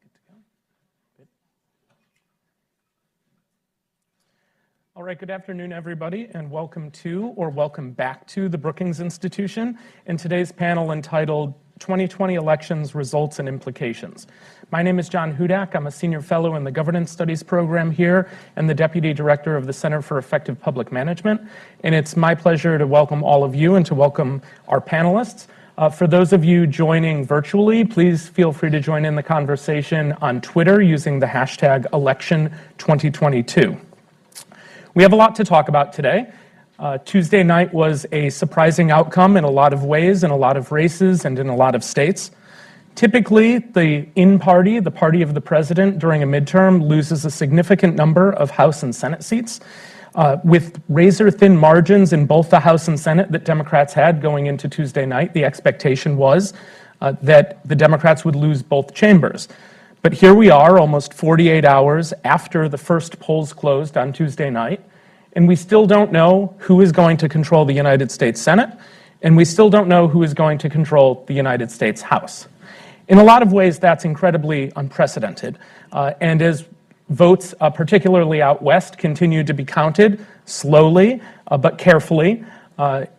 good to go. Good. All right, good afternoon, everybody, and welcome to, or welcome back to, the Brookings Institution in today's panel entitled 2020 Elections, Results and Implications. My name is John Hudak. I'm a senior fellow in the Governance Studies program here and the deputy director of the Center for Effective Public Management. And it's my pleasure to welcome all of you and to welcome our panelists. For those of you joining virtually, please feel free to join in the conversation on Twitter using the hashtag election2022. We have a lot to talk about today. Tuesday night was a surprising outcome in a lot of ways, in a lot of races, and in a lot of states. Typically, the in-party, the party of the president during a midterm, loses a significant number of House and Senate seats. With razor-thin margins in both the House and Senate that Democrats had going into Tuesday night, the expectation was that the Democrats would lose both chambers. But here we are, almost 48 hours after the first polls closed on Tuesday night, and we still don't know who is going to control the United States Senate, and we still don't know who is going to control the United States House. In a lot of ways, that's incredibly unprecedented, and as votes, particularly out west, continue to be counted slowly but carefully.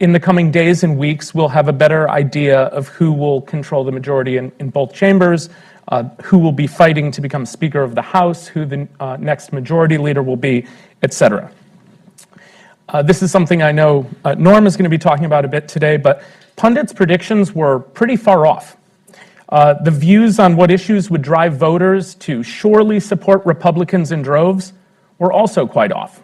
In the coming days and weeks, we'll have a better idea of who will control the majority in both chambers, who will be fighting to become Speaker of the House, who the next majority leader will be, etc. This is something I know Norm is going to be talking about a bit today, but pundits' predictions were pretty far off. The views on what issues would drive voters to surely support Republicans in droves were also quite off.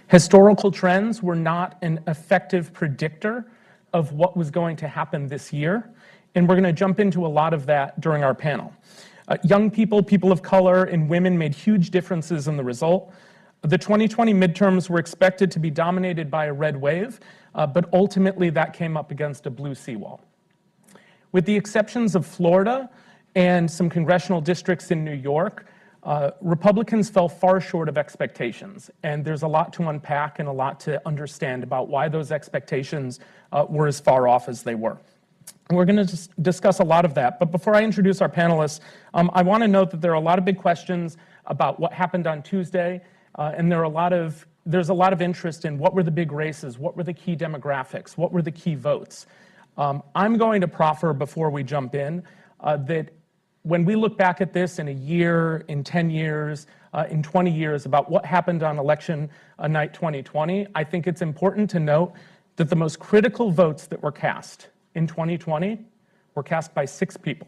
Historical trends were not an effective predictor of what was going to happen this year, and we're going to jump into a lot of that during our panel. Young people, people of color, and women made huge differences in the result. The 2020 midterms were expected to be dominated by a red wave, but ultimately that came up against a blue seawall. With the exceptions of Florida and some congressional districts in New York, Republicans fell far short of expectations, and there's a lot to unpack and a lot to understand about why those expectations were as far off as they were. And we're going to discuss a lot of that, but before I introduce our panelists, I want to note that there are a lot of big questions about what happened on Tuesday, and there's a lot of interest in what were the big races, what were the key demographics, what were the key votes. I'm going to proffer before we jump in that when we look back at this in a year, in 10 years, in 20 years about what happened on election night 2020, I think it's important to note that the most critical votes that were cast in 2020 were cast by 6 people: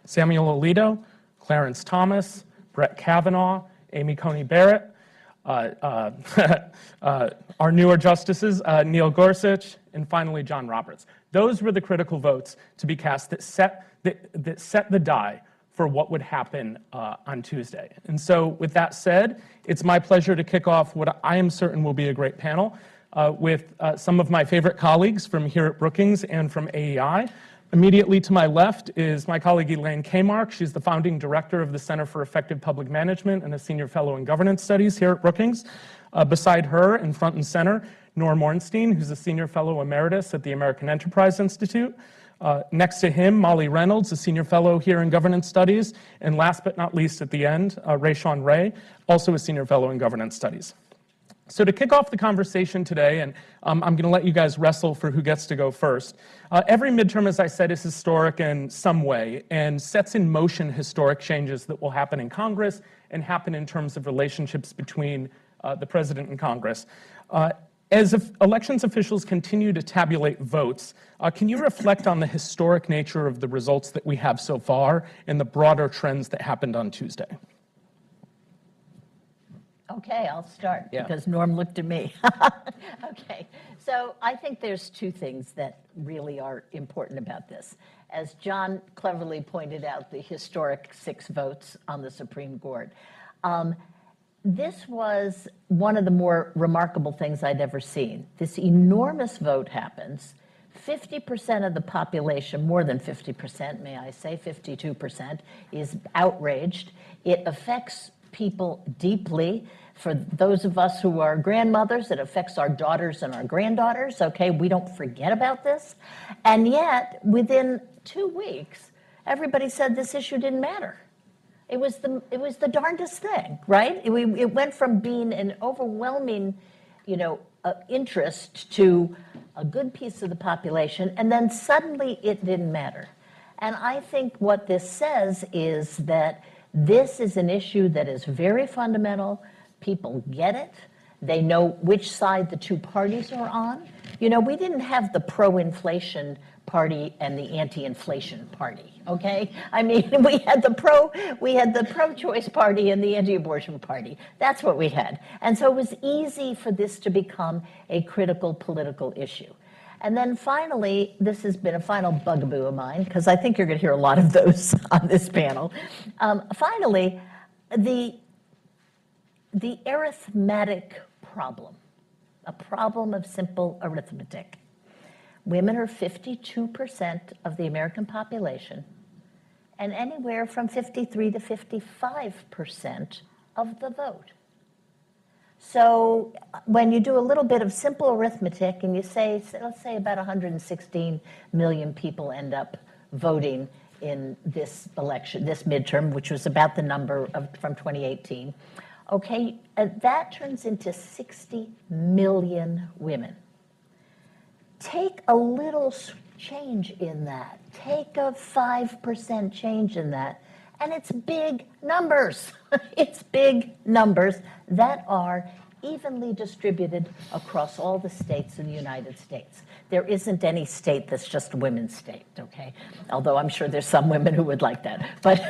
Samuel Alito, Clarence Thomas, Brett Kavanaugh, Amy Coney Barrett, our newer justices, Neil Gorsuch, and finally John Roberts. Those were the critical votes to be cast that set the die for what would happen on Tuesday. And so with that said, it's my pleasure to kick off what I am certain will be a great panel with some of my favorite colleagues from here at Brookings and from AEI. Immediately to my left is my colleague Elaine Kmark. She's the founding director of the Center for Effective Public Management and a senior fellow in governance studies here at Brookings. Beside her, and front and center, Norm Ornstein, who's a senior fellow emeritus at the American Enterprise Institute. Next to him, Molly Reynolds, a senior fellow here in governance studies. And last but not least at the end, Rayshawn Ray, also a senior fellow in governance studies. So to kick off the conversation today, and I'm going to let you guys wrestle for who gets to go first. Every midterm, as I said, is historic in some way and sets in motion historic changes that will happen in Congress and happen in terms of relationships between the president and Congress. As elections officials continue to tabulate votes, can you reflect on the historic nature of the results that we have so far and the broader trends that happened on Tuesday? Okay, I'll start because Norm looked at me. Okay, so I think there's 2 things that really are important about this. As John cleverly pointed out, the historic 6 votes on the Supreme Court. This was one of the more remarkable things I'd ever seen. This enormous vote happens. 50% of the population, more than 50%, may I say, 52%, is outraged. It affects people deeply. For those of us who are grandmothers, it affects our daughters and our granddaughters. Okay, we don't forget about this. And yet, within 2 weeks, everybody said this issue didn't matter. It was the darndest thing, right? It went from being an overwhelming, interest to a good piece of the population, and then suddenly it didn't matter. And I think what this says is that this is an issue that is very fundamental. People get it. They know which side the two parties are on. We didn't have the pro-inflation party and the anti-inflation party, okay? I mean, we had the pro-choice party and the anti-abortion party. That's what we had. And so it was easy for this to become a critical political issue. And then finally, this has been a final bugaboo of mine, because I think you're going to hear a lot of those on this panel. Finally, the arithmetic problem, a problem of simple arithmetic. Women are 52% of the American population, and anywhere from 53 to 55% of the vote. So when you do a little bit of simple arithmetic and you say, let's say about 116 million people end up voting in this election, this midterm, which was about the number from 2018, okay, that turns into 60 million women. Take a little change in that. Take a 5% change in that, and it's big numbers. It's big numbers that are evenly distributed across all the states in the United States. There isn't any state that's just a women's state, okay? Although I'm sure there's some women who would like that. But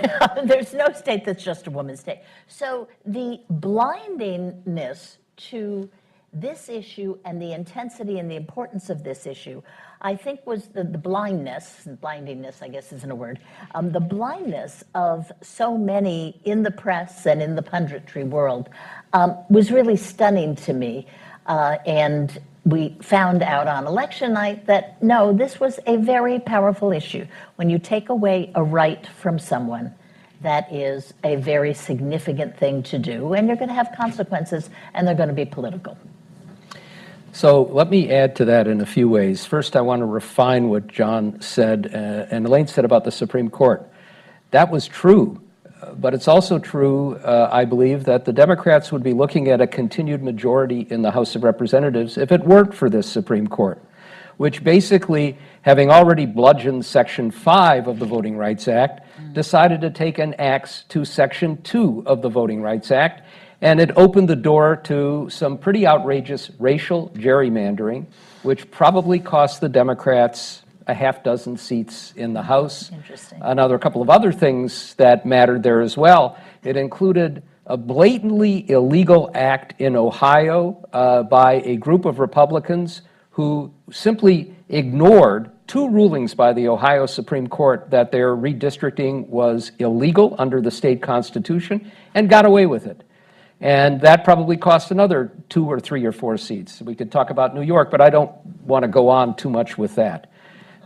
there's no state that's just a woman's state. So the blindingness to this issue and the intensity and the importance of this issue, I think was the blindness, blindingness I guess isn't a word, the blindness of so many in the press and in the punditry world was really stunning to me. And we found out on election night that no, this was a very powerful issue. When you take away a right from someone, that is a very significant thing to do, and you're going to have consequences, and they're going to be political. So let me add to that in a few ways. First, I want to refine what John said and Elaine said about the Supreme Court. That was true, but it's also true, I believe, that the Democrats would be looking at a continued majority in the House of Representatives if it weren't for this Supreme Court, which basically, having already bludgeoned Section 5 of the Voting Rights Act, decided to take an axe to Section 2 of the Voting Rights Act. And it opened the door to some pretty outrageous racial gerrymandering, which probably cost the Democrats a half dozen seats in the House. Interesting. Another couple of other things that mattered there as well. It included a blatantly illegal act in Ohio by a group of Republicans who simply ignored two rulings by the Ohio Supreme Court that their redistricting was illegal under the state constitution and got away with it. And that probably cost another 2 or 3 or 4 seats. We could talk about New York, but I don't want to go on too much with that.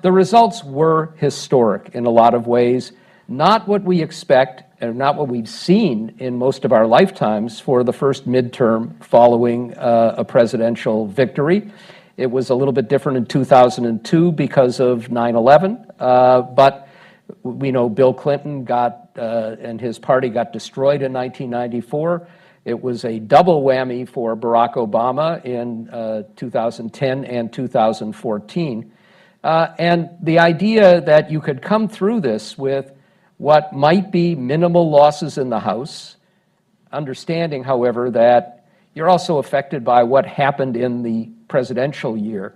The results were historic in a lot of ways, not what we expect and not what we've seen in most of our lifetimes for the first midterm following a presidential victory. It was a little bit different in 2002 because of 9/11, but we know Bill Clinton and his party got destroyed in 1994. It was a double whammy for Barack Obama in 2010 and 2014. And the idea that you could come through this with what might be minimal losses in the House, understanding, however, that you're also affected by what happened in the presidential year.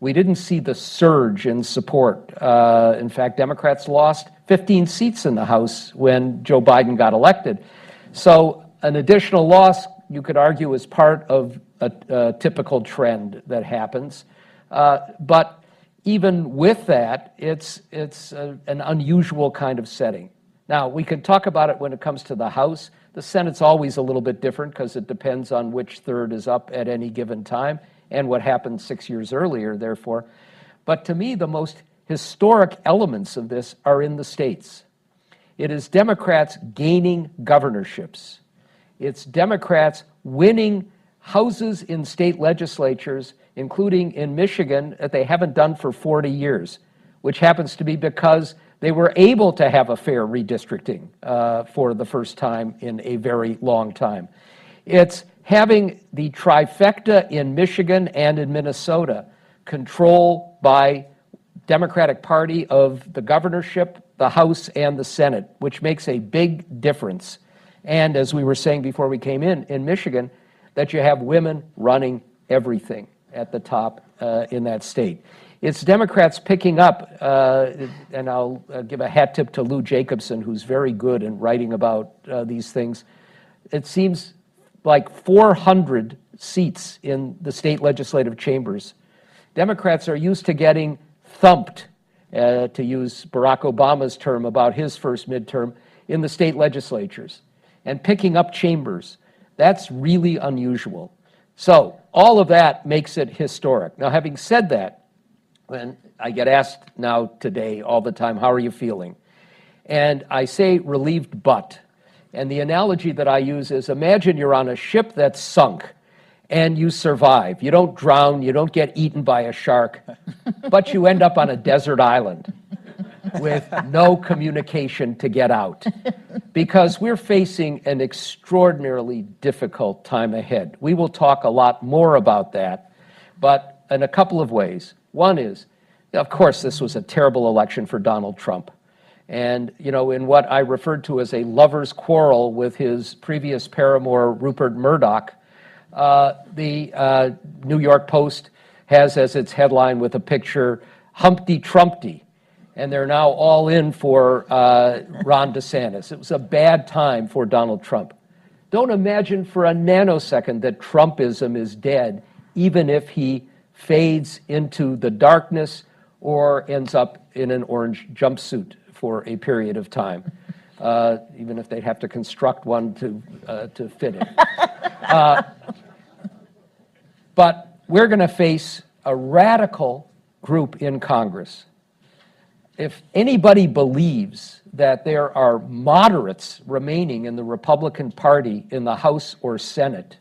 We didn't see the surge in support. In fact, Democrats lost 15 seats in the House when Joe Biden got elected. So an additional loss, you could argue, is part of a typical trend that happens. But even with that, it's an unusual kind of setting. Now, we can talk about it when it comes to the House. The Senate's always a little bit different because it depends on which third is up at any given time and what happened 6 years earlier, therefore. But to me, the most historic elements of this are in the states. It is Democrats gaining governorships. It's Democrats winning houses in state legislatures, including in Michigan, that they haven't done for 40 years, which happens to be because They were able to have a fair redistricting for the first time in a very long time. It's having the trifecta in Michigan and in Minnesota controlled by Democratic Party of the governorship, the House, and the Senate, which makes a big difference. And as we were saying before we came in Michigan, that you have women running everything at the top in that state. It's Democrats picking up, and I'll give a hat tip to Lou Jacobson, who's very good in writing about these things. It seems like 400 seats in the state legislative chambers. Democrats are used to getting thumped, to use Barack Obama's term about his first midterm, in the state legislatures, and picking up chambers. That's really unusual. So all of that makes it historic. Now, having said that, when I get asked now today all the time, how are you feeling? And I say relieved but. And the analogy that I use is, imagine you're on a ship that's sunk and you survive. You don't drown, you don't get eaten by a shark, but you end up on a desert island with no communication to get out, because we're facing an extraordinarily difficult time ahead. We will talk a lot more about that, but in a couple of ways. One is, of course, this was a terrible election for Donald Trump. And, you know, in what I referred to as a lover's quarrel with his previous paramour, Rupert Murdoch, the New York Post has as its headline with a picture, Humpty Trumpty. And they're now all in for Ron DeSantis. It was a bad time for Donald Trump. Don't imagine for a nanosecond that Trumpism is dead, even if he fades into the darkness or ends up in an orange jumpsuit for a period of time, even if they'd have to construct one to fit it. But we're going to face a radical group in Congress. If anybody believes that there are moderates remaining in the Republican Party in the House or Senate,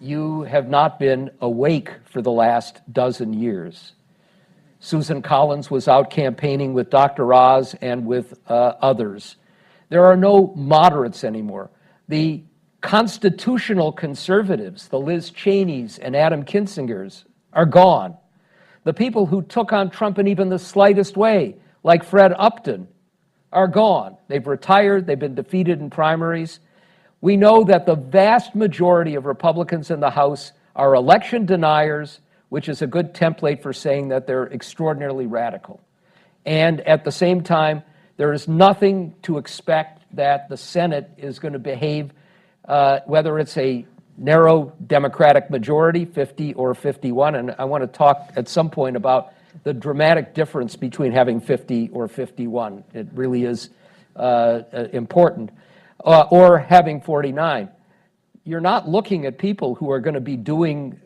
you have not been awake for the last dozen years. Susan Collins was out campaigning with Dr. Oz and with others. There are no moderates anymore. The constitutional conservatives, the Liz Cheneys and Adam Kinzingers, are gone. The people who took on Trump in even the slightest way, like Fred Upton, are gone. They've retired, they've been defeated in primaries. We know that the vast majority of Republicans in the House are election deniers, which is a good template for saying that they're extraordinarily radical. And at the same time, there is nothing to expect that the Senate is going to behave, whether it's a narrow Democratic majority, 50 or 51, and I want to talk at some point about the dramatic difference between having 50 or 51. It really is important. Or having 49. You're not looking at people who are going to be doing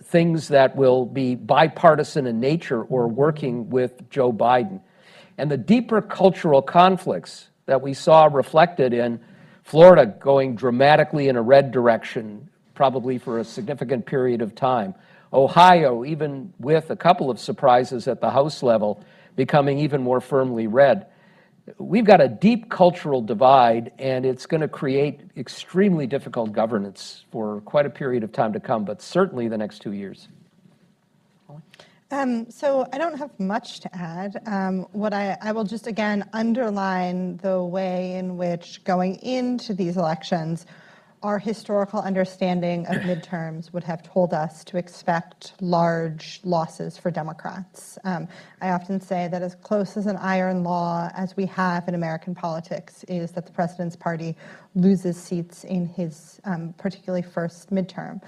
things that will be bipartisan in nature or working with Joe Biden. And the deeper cultural conflicts that we saw reflected in Florida going dramatically in a red direction, probably for a significant period of time. Ohio, even with a couple of surprises at the House level, becoming even more firmly red. We've got a deep cultural divide, and it's going to create extremely difficult governance for quite a period of time to come, but certainly the next 2 years. So I don't have much to add. What I will just again underline the way in which going into these elections, our historical understanding of midterms would have told us to expect large losses for Democrats. I often say that as close as an iron law as we have in American politics is that the president's party loses seats in his particularly first midterm.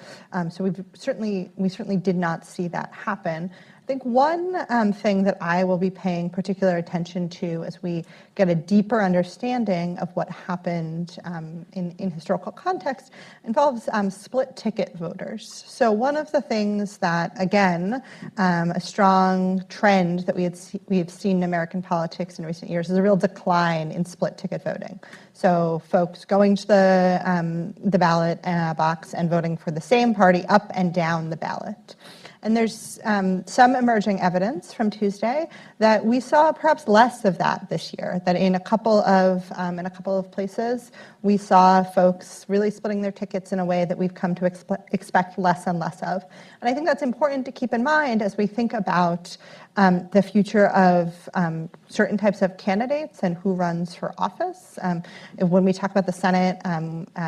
So we certainly did not see that happen. I think one thing that I will be paying particular attention to as we get a deeper understanding of what happened in historical context involves split ticket voters. So one of the things that, again, a strong trend that we have seen in American politics in recent years is a real decline in split ticket voting. So folks going to the ballot box and voting for the same party up and down the ballot. And there's some emerging evidence from Tuesday that we saw perhaps less of that this year, that in a couple of places, we saw folks really splitting their tickets in a way that we've come to expect less and less of. And I think that's important to keep in mind as we think about the future of certain types of candidates and who runs for office. When we talk about the Senate,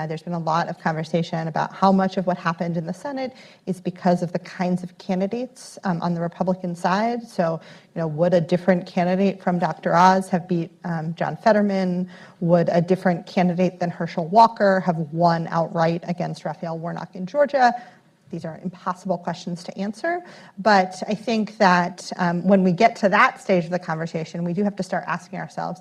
there's been a lot of conversation about how much of what happened in the Senate is because of the kinds of candidates on the Republican side. So, would a different candidate from Dr. Oz have beat John Fetterman? Would a different candidate than Herschel Walker have won outright against Raphael Warnock in Georgia? These are impossible questions to answer, but I think that when we get to that stage of the conversation, we do have to start asking ourselves,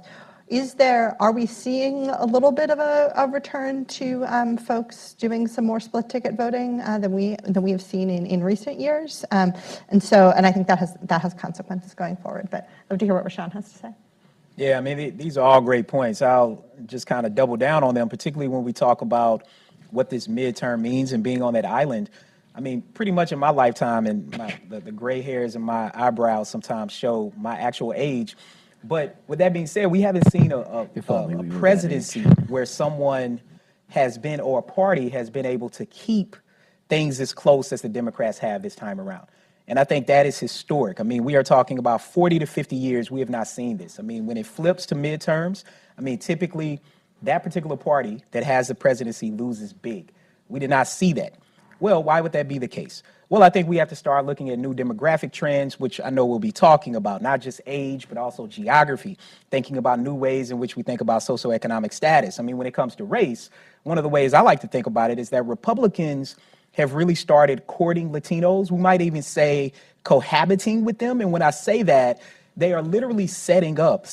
are we seeing a little bit of a return to folks doing some more split ticket voting than we have seen in recent years? And I think that has consequences going forward, but I'd love to hear what Rashawn has to say. Yeah, I mean, these are all great points. I'll just kind of double down on them, particularly when we talk about what this midterm means and being on that island. I mean, pretty much in my lifetime, and the gray hairs in my eyebrows sometimes show my actual age. But with that being said, we haven't seen a presidency where someone has been, or a party has been able to keep things as close as the Democrats have this time around. And I think that is historic. I mean, we are talking about 40 to 50 years, we have not seen this. I mean, when it flips to midterms, I mean, typically that particular party that has the presidency loses big. We did not see that. Well, why would that be the case? Well, I think we have to start looking at new demographic trends, which I know we'll be talking about, not just age, but also geography, thinking about new ways in which we think about socioeconomic status. I mean, when it comes to race, one of the ways I like to think about it is that Republicans have really started courting Latinos. We might even say cohabiting with them. And when I say that, they are literally setting up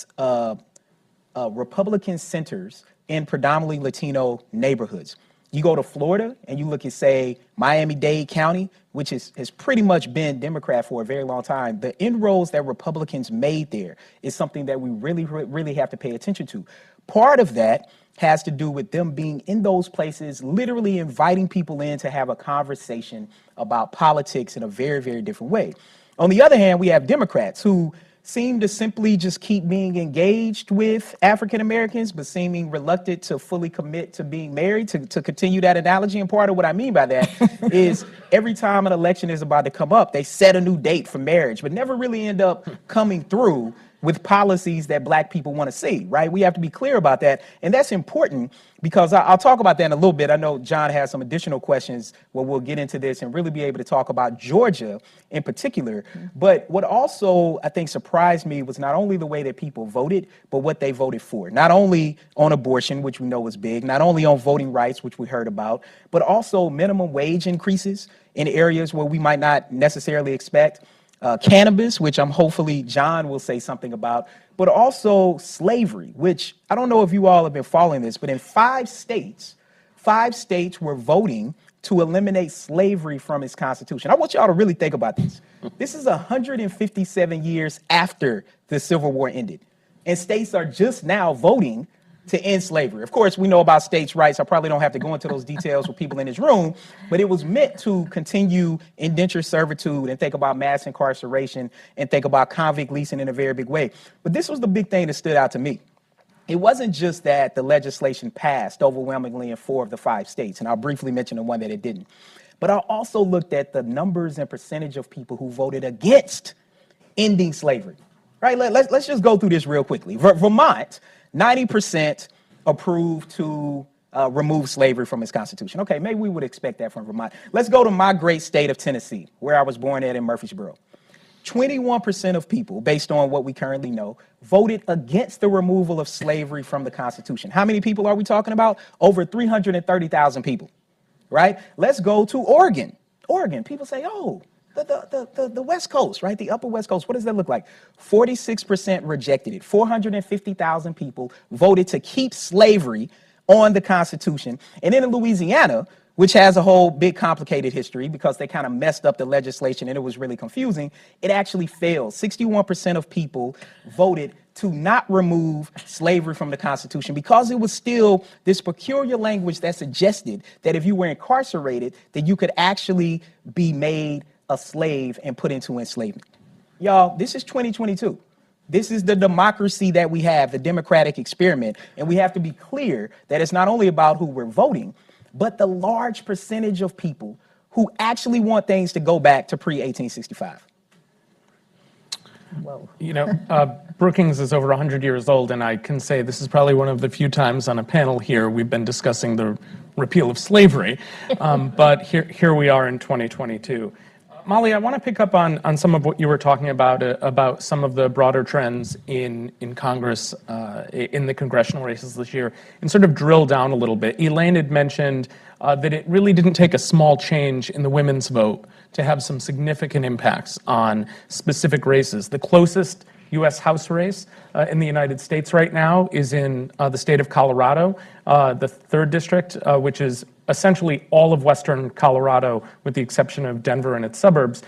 Republican centers in predominantly Latino neighborhoods. You go to Florida and you look at, say, Miami-Dade County, which has pretty much been Democrat for a very long time. The inroads that Republicans made there is something that we really have to pay attention to. Part of that has to do with them being in those places, literally inviting people in to have a conversation about politics in a very, very different way. On the other hand, we have Democrats who seem to simply just keep being engaged with African Americans, but seeming reluctant to fully commit to being married, to continue that analogy. And part of what I mean by that is every time an election is about to come up, they set a new date for marriage, but never really end up coming through with policies that Black people want to see, right? We have to be clear about that. And that's important because I'll talk about that in a little bit. I know John has some additional questions where we'll get into this and really be able to talk about Georgia in particular. But what also I think surprised me was not only the way that people voted, but what they voted for. Not only on abortion, which we know is big, not only on voting rights, which we heard about, but also minimum wage increases in areas where we might not necessarily expect. Cannabis, which hopefully John will say something about, but also slavery, which I don't know if you all have been following this, but in 5 states were voting to eliminate slavery from its constitution. I want y'all to really think about this. This is 157 years after the Civil War ended, and states are just now voting to end slavery. Of course, we know about states' rights. I probably don't have to go into those details with people in this room, but it was meant to continue indentured servitude and think about mass incarceration and think about convict leasing in a very big way. But this was the big thing that stood out to me. It wasn't just that the legislation passed overwhelmingly in 4 of the 5 states, and I'll briefly mention the one that it didn't. But I also looked at the numbers and percentage of people who voted against ending slavery. Right? Let's just go through this real quickly. Vermont, 90% approved to remove slavery from its constitution. Okay, maybe we would expect that from Vermont. Let's go to my great state of Tennessee, where I was born at in Murfreesboro. 21% of people, based on what we currently know, voted against the removal of slavery from the Constitution. How many people are we talking about? Over 330,000 people, right? Let's go to Oregon. Oregon, people say, oh, the West Coast, right? The upper West Coast. What does that look like? 46% rejected it. 450,000 people voted to keep slavery on the Constitution. And then in Louisiana, which has a whole big complicated history because they kind of messed up the legislation and it was really confusing, it actually failed. 61% of people voted to not remove slavery from the Constitution because it was still this peculiar language that suggested that if you were incarcerated, that you could actually be made a slave and put into enslavement. Y'all, this is 2022. This is the democracy that we have, the democratic experiment. And we have to be clear that it's not only about who we're voting, but the large percentage of people who actually want things to go back to pre-1865. Whoa. You know, Brookings is over 100 years old, and I can say this is probably one of the few times on a panel here we've been discussing the repeal of slavery, but here we are in 2022. Molly, I want to pick up on some of what you were talking about some of the broader trends in Congress, in the congressional races this year, and sort of drill down a little bit. Elaine had mentioned that it really didn't take a small change in the women's vote to have some significant impacts on specific races. The closest U.S. House race in the United States right now is in the state of Colorado, the 3rd district, which is essentially all of western Colorado with the exception of Denver and its suburbs,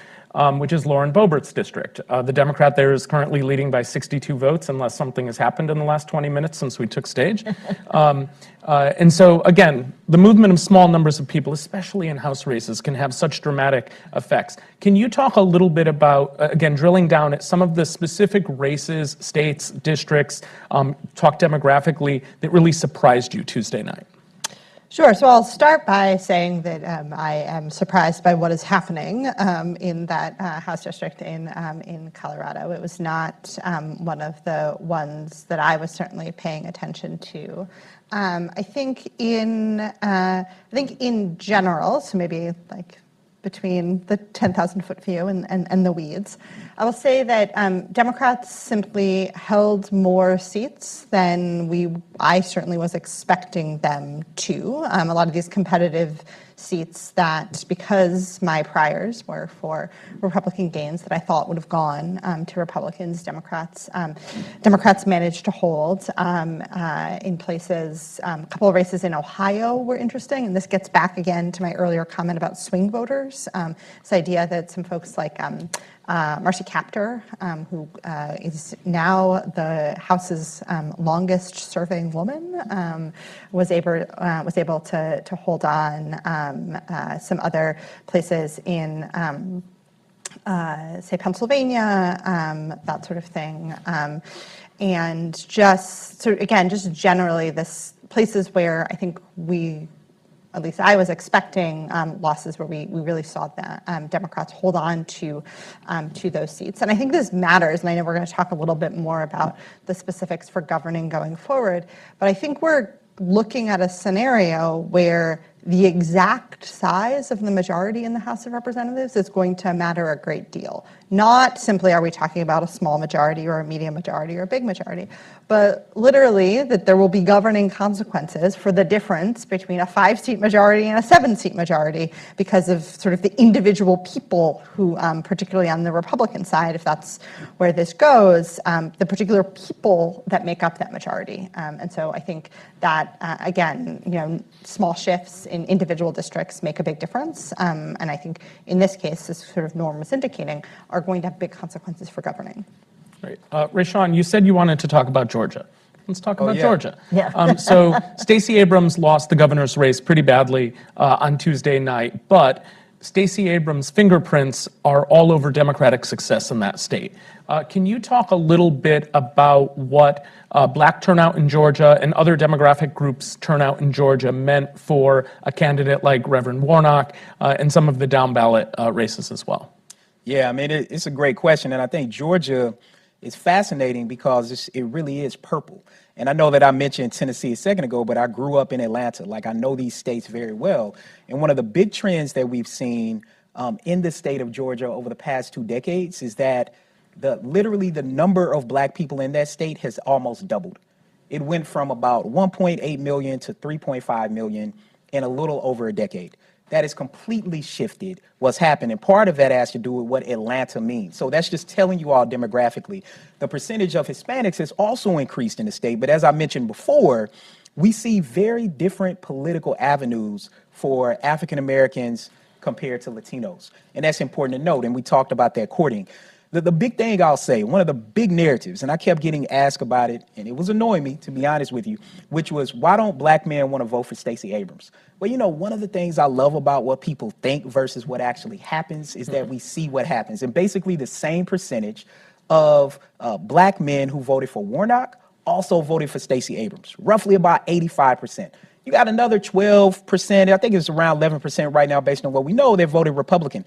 which is Lauren Boebert's district. The Democrat there is currently leading by 62 votes unless something has happened in the last 20 minutes since we took stage. And so, again, the movement of small numbers of people, especially in House races, can have such dramatic effects. Can you talk a little bit about, again, drilling down at some of the specific races, states, districts, talk demographically, that really surprised you Tuesday night? Sure. So I'll start by saying that I am surprised by what is happening in that House district in Colorado. It was not one of the ones that I was certainly paying attention to. I think in general, so maybe like between the 10,000-foot view and the weeds, I will say that Democrats simply held more seats than I certainly was expecting them to. A lot of these competitive seats that, because my priors were for Republican gains that I thought would have gone to Republicans, Democrats managed to hold in places. A couple of races in Ohio were interesting, and this gets back again to my earlier comment about swing voters. This idea that some folks like Marcy Kaptur, who is now the House's longest-serving woman, was able to hold on. Some other places in, say, Pennsylvania, that sort of thing, and just generally this places where I think at least I was expecting losses where we really saw that Democrats hold on to those seats. And I think this matters, and I know we're going to talk a little bit more about the specifics for governing going forward, but I think we're looking at a scenario where the exact size of the majority in the House of Representatives is going to matter a great deal. Not simply are we talking about a small majority or a medium majority or a big majority, but literally that there will be governing consequences for the difference between a 5-seat majority and a 7-seat majority because of sort of the individual people who, particularly on the Republican side, if that's where this goes, the particular people that make up that majority. And so I think that, again, small shifts in individual districts make a big difference. And I think in this case, as sort of Norm was indicating, are going to have big consequences for governing. Great. Rashawn, you said you wanted to talk about Georgia. Let's talk about Georgia. Yeah. So Stacey Abrams lost the governor's race pretty badly on Tuesday night, but Stacey Abrams' fingerprints are all over Democratic success in that state. Can you talk a little bit about what black turnout in Georgia and other demographic groups' turnout in Georgia meant for a candidate like Reverend Warnock and some of the down-ballot races as well? Yeah, I mean, it's a great question, and I think Georgia is fascinating because it really is purple. And I know that I mentioned Tennessee a second ago, but I grew up in Atlanta. Like, I know these states very well. And one of the big trends that we've seen in the state of Georgia over the past 2 decades is that literally the number of black people in that state has almost doubled. It went from about 1.8 million to 3.5 million in a little over a decade. That has completely shifted what's happened. And part of that has to do with what Atlanta means. So that's just telling you all demographically. The percentage of Hispanics has also increased in the state. But as I mentioned before, we see very different political avenues for African Americans compared to Latinos. And that's important to note. And we talked about that courting. The big thing I'll say, one of the big narratives, and I kept getting asked about it, and it was annoying me, to be honest with you, which was, why don't black men want to vote for Stacey Abrams? Well, you know, one of the things I love about what people think versus what actually happens is that we see what happens. And basically the same percentage of black men who voted for Warnock also voted for Stacey Abrams, roughly about 85%. You got another 12%, I think it's around 11% right now based on what we know, that voted Republican.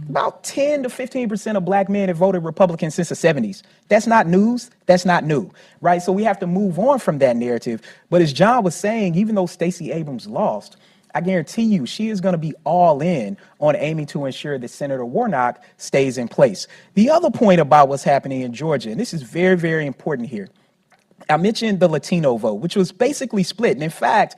About 10 to 15% of black men have voted Republican since the 70s. That's not news, that's not new, right? So we have to move on from that narrative. But as John was saying, even though Stacey Abrams lost, I guarantee you she is going to be all in on aiming to ensure that Senator Warnock stays in place. The other point about what's happening in Georgia, and this is very, very important here, I mentioned the Latino vote, which was basically split. And in fact,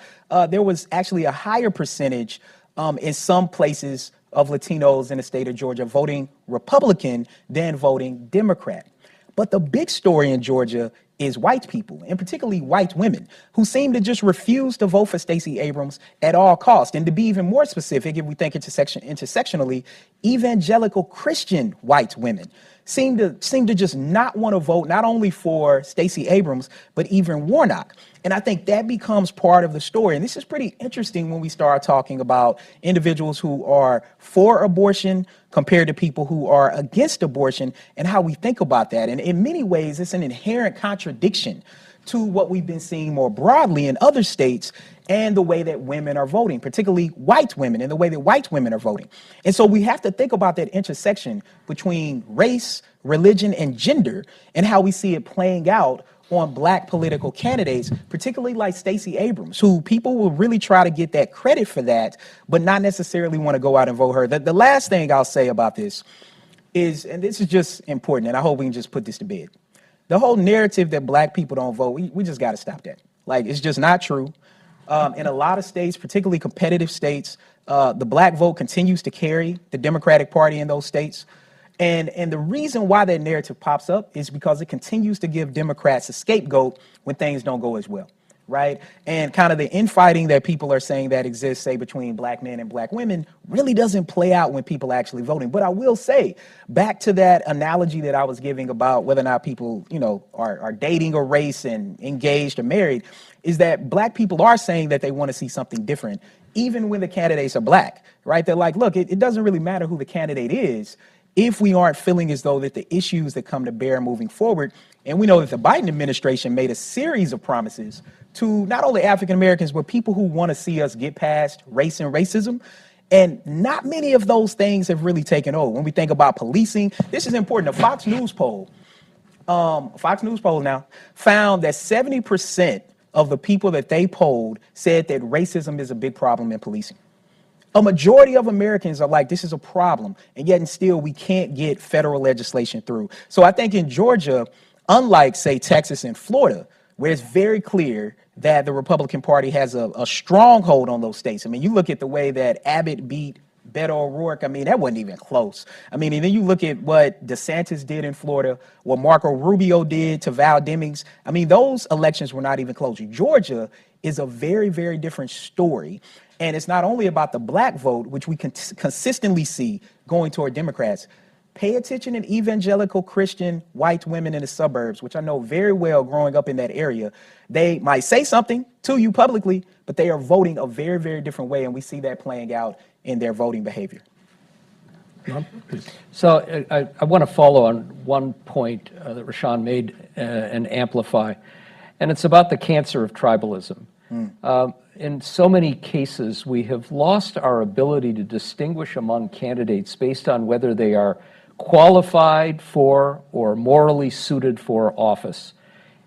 there was actually a higher percentage in some places of Latinos in the state of Georgia voting Republican than voting Democrat. But the big story in Georgia is white people, and particularly white women, who seem to just refuse to vote for Stacey Abrams at all costs. And to be even more specific, if we think intersectionally, evangelical Christian white women seem to just not want to vote not only for Stacey Abrams, but even Warnock. And I think that becomes part of the story. And this is pretty interesting when we start talking about individuals who are for abortion compared to people who are against abortion and how we think about that. And in many ways, it's an inherent contradiction to what we've been seeing more broadly in other states and the way that women are voting, particularly white women, and the way that white women are voting. And so we have to think about that intersection between race, religion, and gender, and how we see it playing out on black political candidates, particularly like Stacey Abrams, who people will really try to get that credit for that, but not necessarily want to go out and vote her. The last thing I'll say about this is, and this is just important, and I hope we can just put this to bed. The whole narrative that black people don't vote, we just got to stop that. Like, it's just not true. In a lot of states, particularly competitive states, the black vote continues to carry the Democratic Party in those states. And the reason why that narrative pops up is because it continues to give Democrats a scapegoat when things don't go as well, right? And kind of the infighting that people are saying that exists, say, between black men and black women really doesn't play out when people are actually voting. But I will say, back to that analogy that I was giving about whether or not people, you know, are dating a race and engaged or married, is that black people are saying that they want to see something different, even when the candidates are black, right? They're like, look, it doesn't really matter who the candidate is if we aren't feeling as though that the issues that come to bear moving forward, and we know that the Biden administration made a series of promises to not only African Americans, but people who want to see us get past race and racism. And not many of those things have really taken over. When we think about policing, this is important. A Fox News poll now found that 70% of the people that they polled said that racism is a big problem in policing. A majority of Americans are like, this is a problem, and yet and still we can't get federal legislation through. So I think in Georgia, unlike, say, Texas and Florida, where it's very clear that the Republican Party has a stronghold on those states. I mean, you look at the way that Abbott beat Beto O'Rourke, I mean, that wasn't even close. I mean, and then you look at what DeSantis did in Florida, what Marco Rubio did to Val Demings. I mean, those elections were not even close. Georgia is a very, very different story. And it's not only about the black vote, which we consistently see going toward Democrats. Pay attention to evangelical Christian white women in the suburbs, which I know very well growing up in that area. They might say something to you publicly, but they are voting a very, very different way, and we see that playing out in their voting behavior. So I want to follow on one point that Rashawn made and amplify, and it's about the cancer of tribalism. In so many cases, we have lost our ability to distinguish among candidates based on whether they are qualified for or morally suited for office.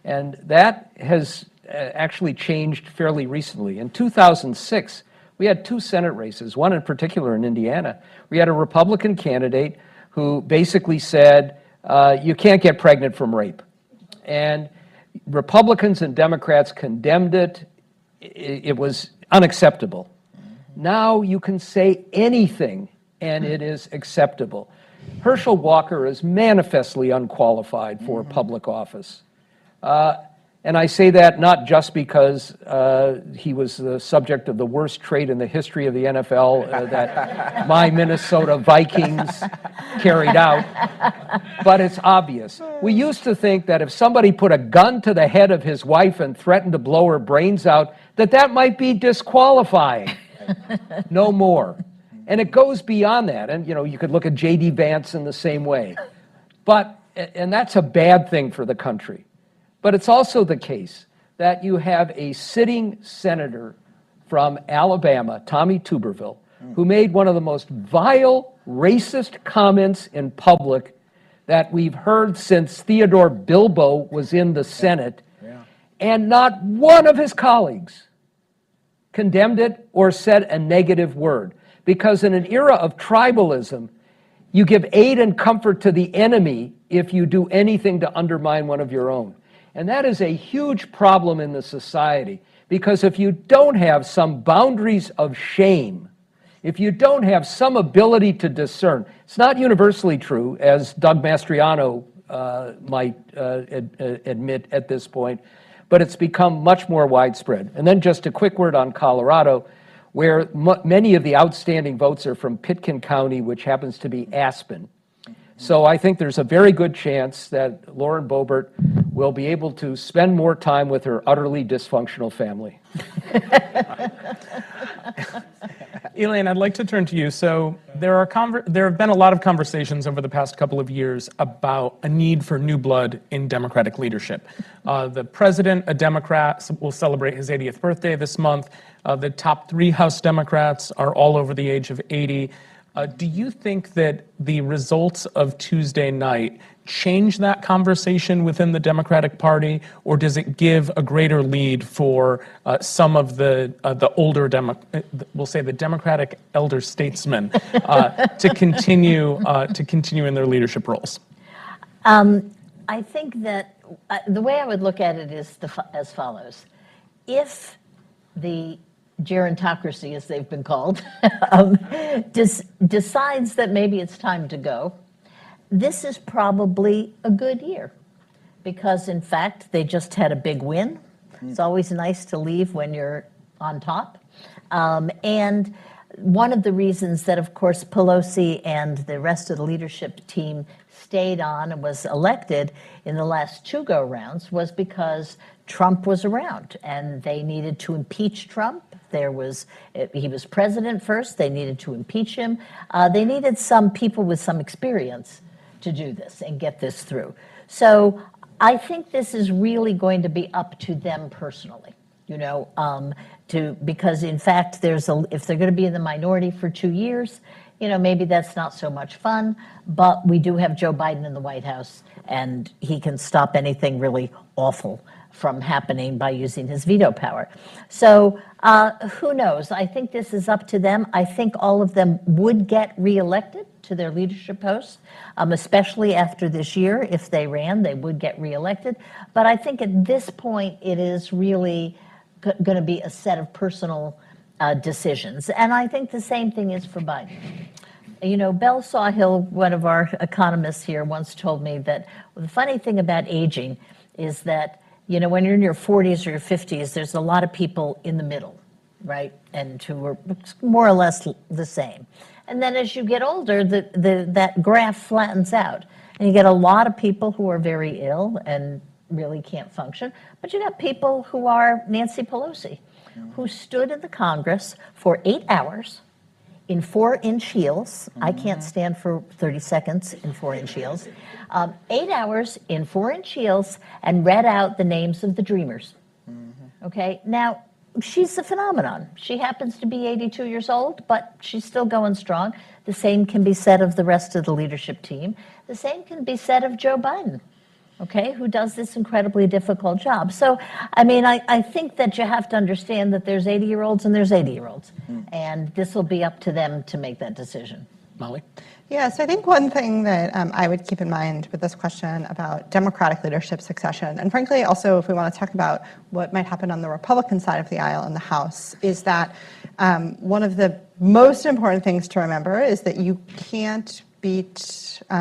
And that has actually changed fairly recently. In 2006, we had two Senate races, one in particular in Indiana. We had a Republican candidate who basically said, you can't get pregnant from rape. And Republicans and Democrats condemned it. It was unacceptable. Now you can say anything and it is acceptable. Herschel Walker is manifestly unqualified for public office. And And I say that not just because he was the subject of the worst trade in the history of the NFL that my Minnesota Vikings carried out, but it's obvious. We used to think that if somebody put a gun to the head of his wife and threatened to blow her brains out, that might be disqualifying. No more. And it goes beyond that. And, you could look at J.D. Vance in the same way. And that's a bad thing for the country. But it's also the case that you have a sitting senator from Alabama, Tommy Tuberville, who made one of the most vile, racist comments in public that we've heard since Theodore Bilbo was in the Senate, and not one of his colleagues condemned it or said a negative word. Because in an era of tribalism, you give aid and comfort to the enemy if you do anything to undermine one of your own. And that is a huge problem in the society, because if you don't have some boundaries of shame, if you don't have some ability to discern, it's not universally true, as Doug Mastriano might admit at this point, but it's become much more widespread. And then just a quick word on Colorado, where many of the outstanding votes are from Pitkin County, which happens to be Aspen. So I think there's a very good chance that Lauren Boebert will be able to spend more time with her utterly dysfunctional family. Elaine, I'd like to turn to you. So there have been a lot of conversations over the past couple of years about a need for new blood in Democratic leadership. The president, a Democrat, will celebrate his 80th birthday this month. The top 3 House Democrats are all over the age of 80. Do you think that the results of Tuesday night change that conversation within the Democratic Party, or does it give a greater lead for some of the older, we'll say the Democratic elder statesmen, to continue in their leadership roles? I think that the way I would look at it is as follows. If the gerontocracy, as they've been called, decides that maybe it's time to go, this is probably a good year, because in fact they just had a big win. It's always nice to leave when you're on top. And one of the reasons that, of course, Pelosi and the rest of the leadership team stayed on and was elected in the last 2 go-rounds was because Trump was around and they needed to impeach Trump. He was president first. They needed to impeach him. They needed some people with some experience to do this and get this through. So I think this is really going to be up to them personally, because in fact, if they're going to be in the minority for 2 years, maybe that's not so much fun, but we do have Joe Biden in the White House, and he can stop anything really awful from happening by using his veto power. So who knows? I think this is up to them. I think all of them would get reelected to their leadership posts, especially after this year. If they ran, they would get reelected. But I think at this point, it is really going to be a set of personal decisions. And I think the same thing is for Biden. Belle Sawhill, one of our economists here, once told me that the funny thing about aging is that when you're in your 40s or your 50s, there's a lot of people in the middle, right? And who are more or less the same. And then as you get older, that graph flattens out. And you get a lot of people who are very ill and really can't function. But you got people who are Nancy Pelosi, who stood in the Congress for 8 hours in 4-inch heels. I can't stand for 30 seconds in 4-inch heels. 8 hours in 4-inch heels and read out the names of the dreamers. Okay, now she's a phenomenon. She happens to be 82 years old, but she's still going strong. The same can be said of the rest of the leadership team. The same can be said of Joe Biden, okay, who does this incredibly difficult job. So, I think that you have to understand that there's 80-year-olds and there's 80-year-olds, and this will be up to them to make that decision. Molly? Yeah, so I think one thing that I would keep in mind with this question about Democratic leadership succession, and frankly also if we want to talk about what might happen on the Republican side of the aisle in the House, is that one of the most important things to remember is that you can't beat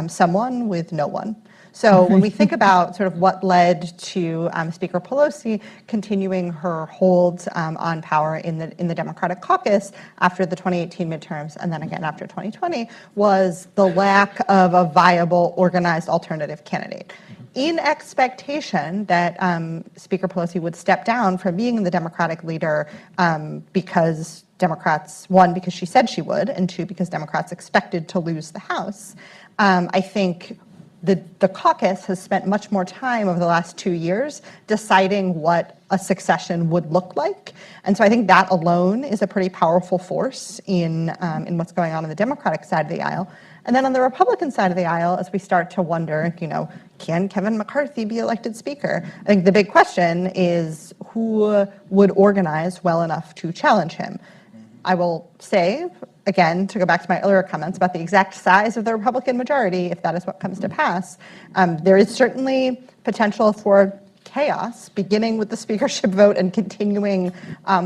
someone with no one. So when we think about sort of what led to Speaker Pelosi continuing her hold on power in the Democratic caucus after the 2018 midterms and then again after 2020 was the lack of a viable, organized alternative candidate. In expectation that Speaker Pelosi would step down from being the Democratic leader because Democrats, one, because she said she would, and two, because Democrats expected to lose the House, I think the caucus has spent much more time over the last 2 years deciding what a succession would look like. And so I think that alone is a pretty powerful force in what's going on the Democratic side of the aisle. And then on the Republican side of the aisle, as we start to wonder, can Kevin McCarthy be elected Speaker? I think the big question is who would organize well enough to challenge him? I will say, again, to go back to my earlier comments about the exact size of the Republican majority, if that is what comes to pass, there is certainly potential for chaos, beginning with the speakership vote and continuing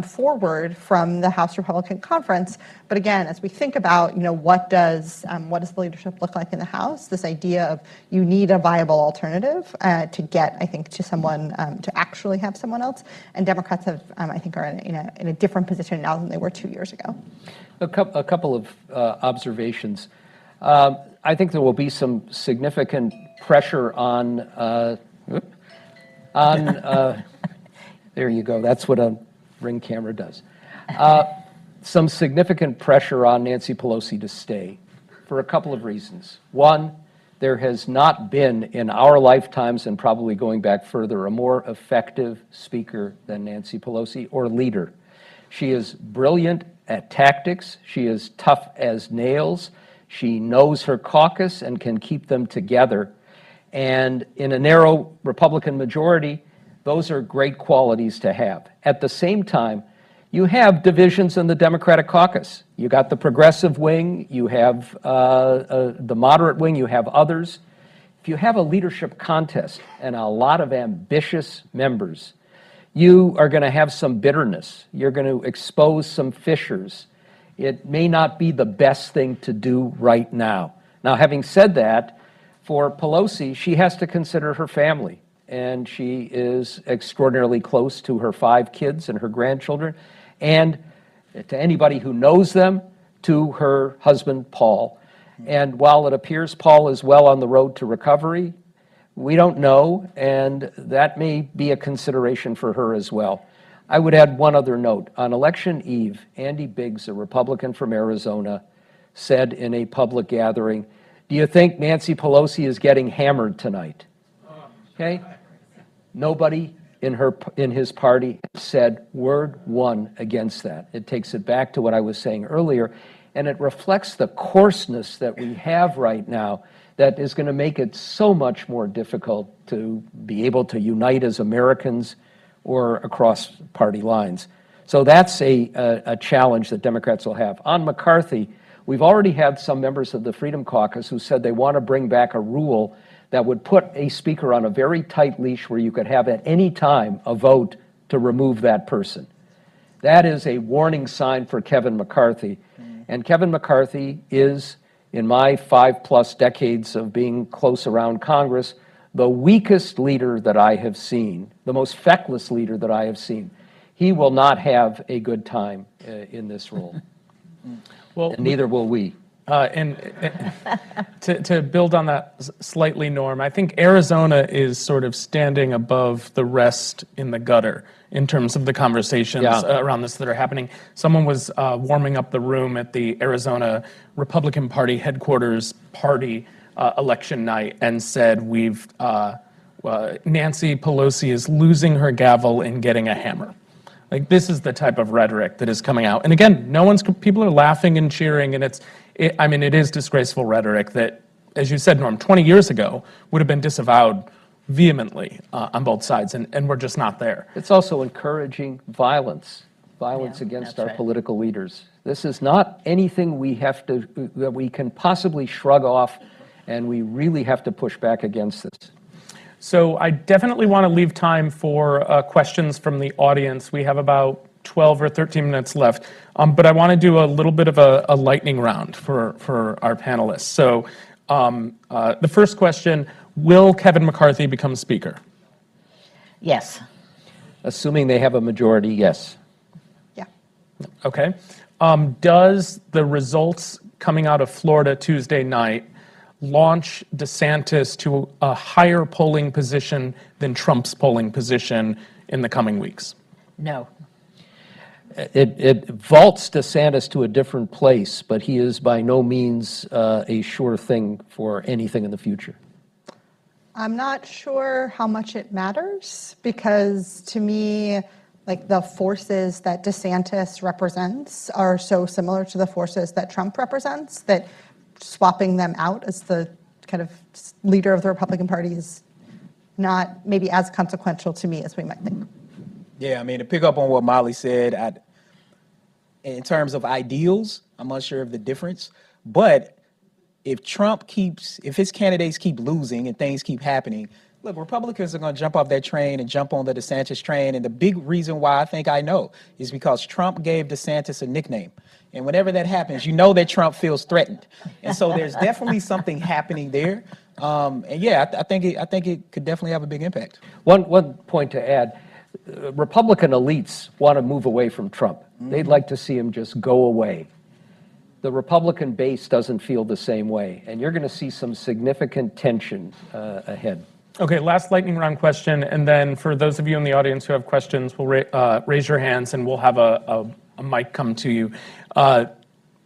forward from the House Republican Conference. But again, as we think about, what does the leadership look like in the House, this idea of you need a viable alternative to get, I think, to someone, to actually have someone else. And Democrats have, I think, are in a different position now than they were 2 years ago. A couple of observations. I think there will be some significant pressure on there you go. That's what a Ring camera does. Some significant pressure on Nancy Pelosi to stay for a couple of reasons. One, there has not been in our lifetimes, and probably going back further, a more effective speaker than Nancy Pelosi, or leader. She is brilliant at tactics. She is tough as nails. She knows her caucus and can keep them together. And in a narrow Republican majority, those are great qualities to have. At the same time, you have divisions in the Democratic caucus. You got the progressive wing, you have the moderate wing, you have others. If you have a leadership contest and a lot of ambitious members, you are going to have some bitterness. You're going to expose some fissures. It may not be the best thing to do right now. Now, having said that, for Pelosi, she has to consider her family, and she is extraordinarily close to her 5 kids and her grandchildren, and to anybody who knows them, to her husband, Paul. And while it appears Paul is well on the road to recovery, we don't know, and that may be a consideration for her as well. I would add one other note. On election eve, Andy Biggs, a Republican from Arizona, said in a public gathering, "Do you think Nancy Pelosi is getting hammered tonight?" Okay? Nobody in his party said word one against that. It takes it back to what I was saying earlier, and it reflects the coarseness that we have right now that is going to make it so much more difficult to be able to unite as Americans or across party lines. So that's a challenge that Democrats will have. On McCarthy, we've already had some members of the Freedom Caucus who said they want to bring back a rule that would put a speaker on a very tight leash where you could have at any time a vote to remove that person. That is a warning sign for Kevin McCarthy. And Kevin McCarthy is, in my 5+ decades of being close around Congress, the weakest leader that I have seen, the most feckless leader that I have seen. He will not have a good time in this role. Well, and neither will we. To build on that slightly, Norm, I think Arizona is sort of standing above the rest in the gutter in terms of the conversations around this that are happening. Someone was warming up the room at the Arizona Republican Party headquarters party election night and said, Nancy Pelosi is losing her gavel and getting a hammer. Like, this is the type of rhetoric that is coming out. And again, people are laughing and cheering, and it is disgraceful rhetoric that, as you said, Norm, 20 years ago would have been disavowed vehemently on both sides, and we're just not there. It's also encouraging violence against our political leaders. This is not anything that we can possibly shrug off, and we really have to push back against this. So I definitely want to leave time for questions from the audience. We have about 12 or 13 minutes left, but I want to do a little bit of a lightning round for our panelists. So the first question, Will Kevin McCarthy become Speaker? Yes. Assuming they have a majority, yes. Yeah. Okay. Does the results coming out of Florida Tuesday night launch DeSantis to a higher polling position than Trump's polling position in the coming weeks? No. It vaults DeSantis to a different place, but he is by no means a sure thing for anything in the future. I'm not sure how much it matters because to me, like the forces that DeSantis represents are so similar to the forces that Trump represents that swapping them out as the kind of leader of the Republican Party is not maybe as consequential to me as we might think. Yeah, I mean, to pick up on what Molly said, in terms of ideals, I'm unsure of the difference. But if his candidates keep losing and things keep happening, look, Republicans are going to jump off that train and jump on the DeSantis train. And the big reason why I know is because Trump gave DeSantis a nickname. And whenever that happens, you know that Trump feels threatened. And so there's definitely something happening there. And yeah, I think it could definitely have a big impact. One point to add, Republican elites want to move away from Trump. They'd like to see him just go away. The Republican base doesn't feel the same way, and you're going to see some significant tension ahead. Okay, last lightning round question, and then for those of you in the audience who have questions, we'll raise your hands and we'll have a mic come to you.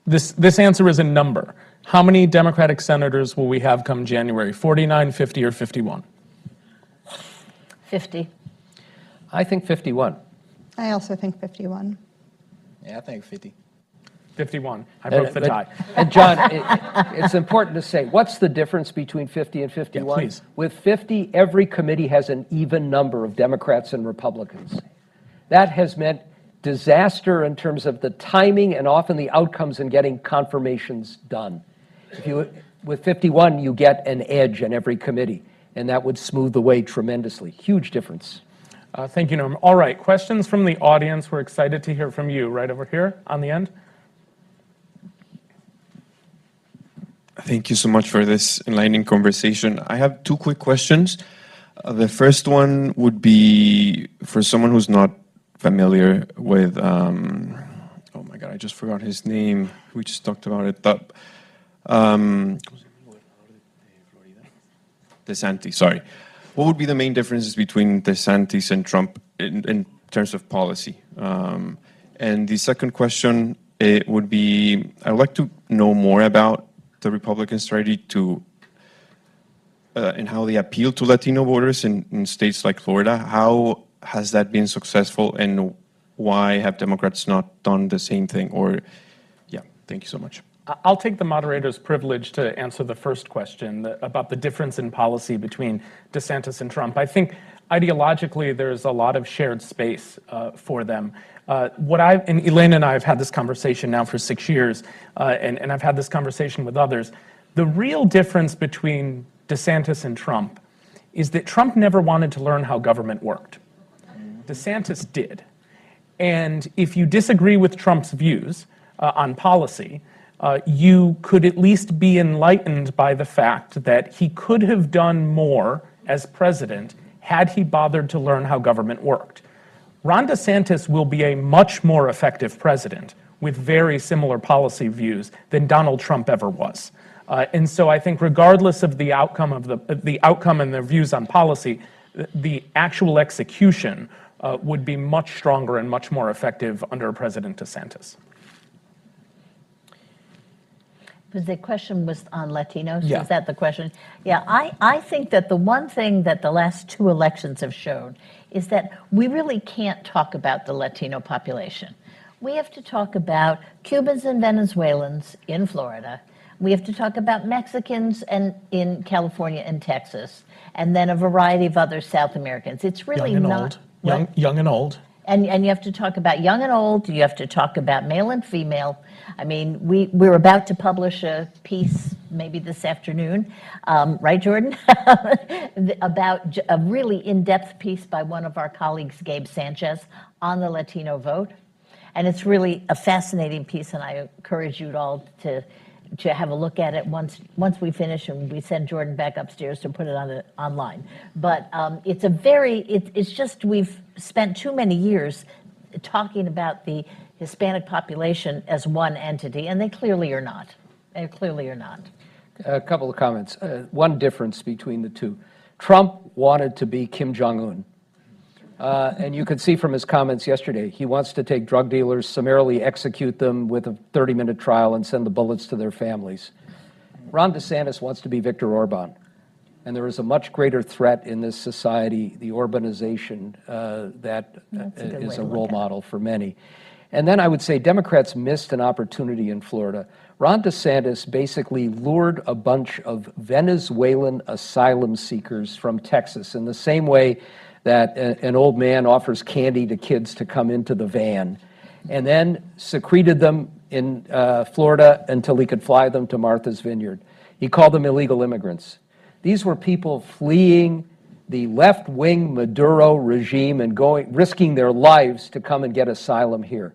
This answer is a number. How many Democratic senators will we have come January? 49, 50, or 51? 50. I think 51. I also think 51. Yeah, I think 50. 51. I broke the tie. And John, it's important to say, what's the difference between 50 and 51? Yeah, please. With 50, every committee has an even number of Democrats and Republicans. That has meant disaster in terms of the timing and often the outcomes in getting confirmations done. With 51, you get an edge in every committee, and that would smooth the way tremendously. Huge difference. Thank you, Norm. All right, questions from the audience. We're excited to hear from you right over here on the end. Thank you so much for this enlightening conversation. I have two quick questions. The first one would be for someone who's not familiar with, oh my God, I just forgot his name. We just talked about it. DeSantis, sorry. What would be the main differences between DeSantis and Trump in terms of policy? And the second question, it would be, I would like to know more about the Republican strategy and how they appeal to Latino voters in states like Florida. How has that been successful, and why have Democrats not done the same thing? Or, yeah, thank you so much. I'll take the moderator's privilege to answer the first question about the difference in policy between DeSantis and Trump. I think ideologically there's a lot of shared space for them. And Elaine and I have had this conversation now for 6 years, and I've had this conversation with others. The real difference between DeSantis and Trump is that Trump never wanted to learn how government worked. DeSantis did. And if you disagree with Trump's views on policy, you could at least be enlightened by the fact that he could have done more as president had he bothered to learn how government worked. Ron DeSantis will be a much more effective president with very similar policy views than Donald Trump ever was. And so I think regardless of the outcome and their views on policy, the actual execution would be much stronger and much more effective under President DeSantis. The question was on Latinos? Yeah. Is that the question? Yeah, I think that the one thing that the last two elections have shown is that we really can't talk about the Latino population. We have to talk about Cubans and Venezuelans in Florida. We have to talk about Mexicans in California and Texas, and then a variety of other South Americans. It's really young and not old. Young and old. And you have to talk about young and old. You have to talk about male and female. I mean, we're about to publish a piece maybe this afternoon, right, Jordan? About a really in-depth piece by one of our colleagues, Gabe Sanchez, on the Latino vote. And it's really a fascinating piece, and I encourage you all to to have a look at it once we finish and we send Jordan back upstairs to put it online. But it's just we've spent too many years talking about the Hispanic population as one entity, and they clearly are not. They clearly are not. A couple of comments. One difference between the two. Trump wanted to be Kim Jong-un. And you could see from his comments yesterday, he wants to take drug dealers, summarily execute them with a 30-minute trial and send the bullets to their families. Ron DeSantis wants to be Viktor Orban. And there is a much greater threat in this society, the urbanization, that is a role model for many. And then I would say Democrats missed an opportunity in Florida. Ron DeSantis basically lured a bunch of Venezuelan asylum seekers from Texas in the same way that an old man offers candy to kids to come into the van, and then secreted them in Florida until he could fly them to Martha's Vineyard. He called them illegal immigrants. These were people fleeing the left-wing Maduro regime and risking their lives to come and get asylum here.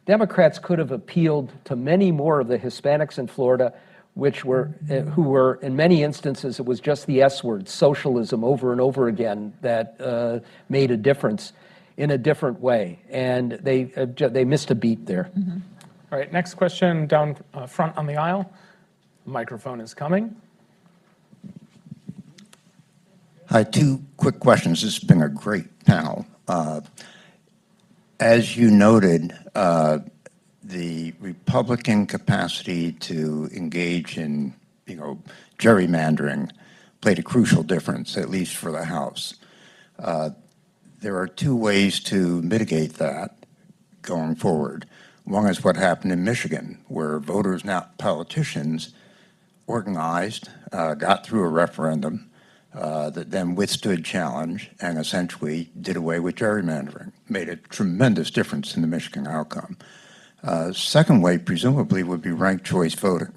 Democrats could have appealed to many more of the Hispanics in Florida, who were, in many instances, it was just the S word, socialism, over and over again, that made a difference in a different way. And they missed a beat there. Mm-hmm. All right, next question down front on the aisle. The microphone is coming. Hi, two quick questions. This has been a great panel. As you noted, the Republican capacity to engage in, gerrymandering played a crucial difference, at least for the House. There are two ways to mitigate that going forward. One is what happened in Michigan, where voters, not politicians, organized, got through a referendum that then withstood challenge and essentially did away with gerrymandering, made a tremendous difference in the Michigan outcome. Second way, presumably, would be ranked choice voting.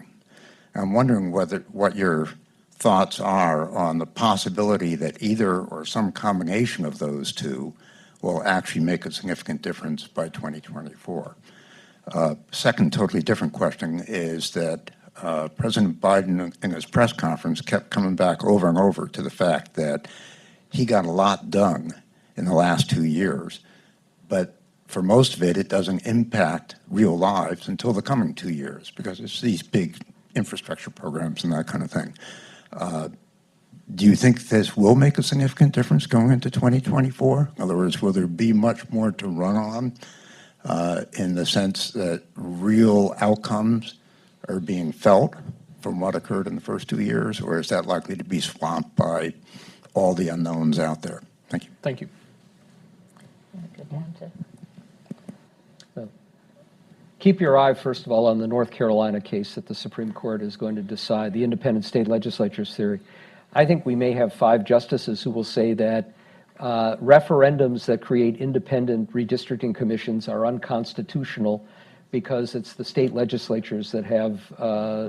I'm wondering what your thoughts are on the possibility that either or some combination of those two will actually make a significant difference by 2024. Second, totally different question is that President Biden in his press conference kept coming back over and over to the fact that he got a lot done in the last 2 years, but for most of it, it doesn't impact real lives until the coming 2 years because it's these big infrastructure programs and that kind of thing. Do you think this will make a significant difference going into 2024? In other words, will there be much more to run on in the sense that real outcomes are being felt from what occurred in the first 2 years, or is that likely to be swamped by all the unknowns out there? Thank you. Thank you. Good answer. Keep your eye, first of all, on the North Carolina case that the Supreme Court is going to decide, the independent state legislature's theory. I think we may have 5 justices who will say that referendums that create independent redistricting commissions are unconstitutional because it's the state legislatures that have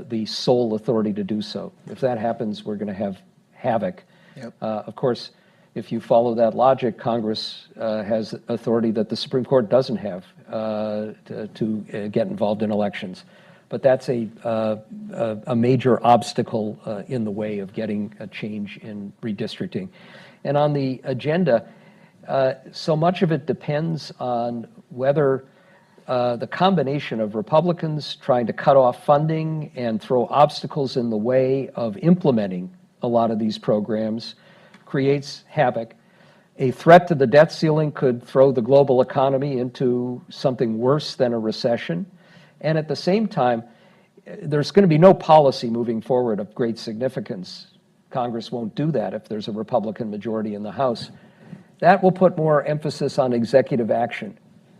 the sole authority to do so. If that happens, we're going to have havoc. Yep. Of course, if you follow that logic, Congress has authority that the Supreme Court doesn't have to get involved in elections. But that's a major obstacle in the way of getting a change in redistricting. And on the agenda, so much of it depends on whether the combination of Republicans trying to cut off funding and throw obstacles in the way of implementing a lot of these programs creates havoc. A threat to the debt ceiling could throw the global economy into something worse than a recession. And at the same time, there's going to be no policy moving forward of great significance. Congress won't do that if there's a Republican majority in the House. That will put more emphasis on executive action.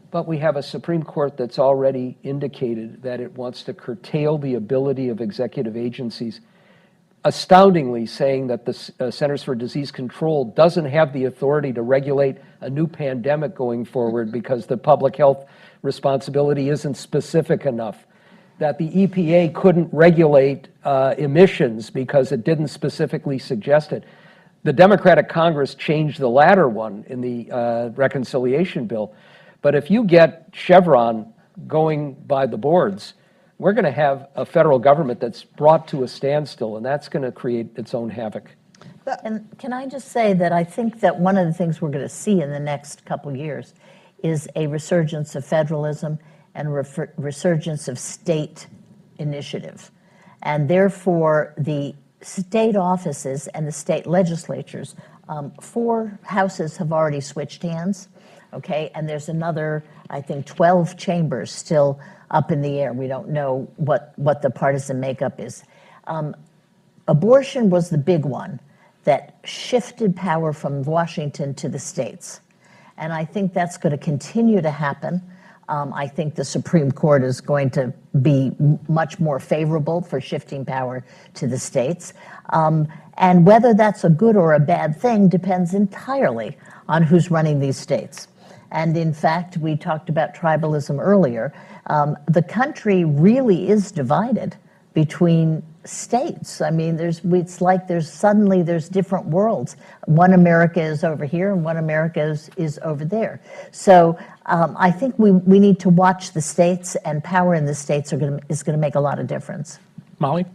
But we have a Supreme Court that's already indicated that it wants to curtail the ability of executive agencies, astoundingly saying that the Centers for Disease Control doesn't have the authority to regulate a new pandemic going forward because the public health responsibility isn't specific enough, that the EPA couldn't regulate emissions because it didn't specifically suggest it. The Democratic Congress changed the latter one in the reconciliation bill. But if you get Chevron going by the boards, we're going to have a federal government that's brought to a standstill, and that's going to create its own havoc. And can I just say that I think that one of the things we're going to see in the next couple years is a resurgence of federalism and resurgence of state initiative. And therefore, the state offices and the state legislatures, 4 houses have already switched hands, okay? And there's another, I think, 12 chambers still up in the air. We don't know what the partisan makeup is. Abortion was the big one that shifted power from Washington to the states. And I think that's going to continue to happen. I think the Supreme Court is going to be much more favorable for shifting power to the states. And whether that's a good or a bad thing depends entirely on who's running these states. And in fact, we talked about tribalism earlier. The country really is divided between states. I mean, it's like suddenly there's different worlds. One America is over here and one America is over there. So I think we need to watch the states, and power in the states is going to make a lot of difference. Molly?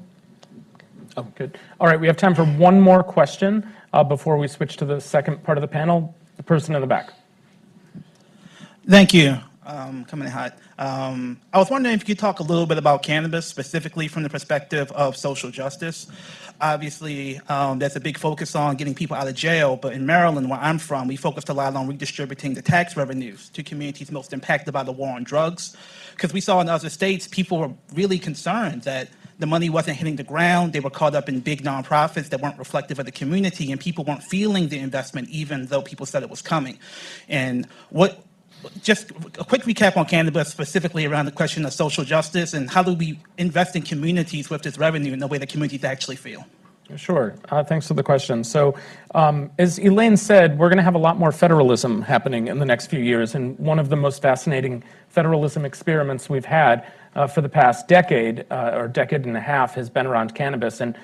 Oh, good. All right, we have time for one more question before we switch to the second part of the panel. The person in the back. Thank you. Coming in hot. I was wondering if you could talk a little bit about cannabis, specifically from the perspective of social justice. Obviously, there's a big focus on getting people out of jail, but in Maryland, where I'm from, we focused a lot on redistributing the tax revenues to communities most impacted by the war on drugs. Because we saw in other states, people were really concerned that the money wasn't hitting the ground. They were caught up in big nonprofits that weren't reflective of the community, and people weren't feeling the investment, even though people said it was coming. And just a quick recap on cannabis, specifically around the question of social justice, and how do we invest in communities with this revenue in the way that communities actually feel? Sure. Thanks for the question. So as Elaine said, we're going to have a lot more federalism happening in the next few years. And one of the most fascinating federalism experiments we've had for the past decade or decade and a half has been around cannabis. And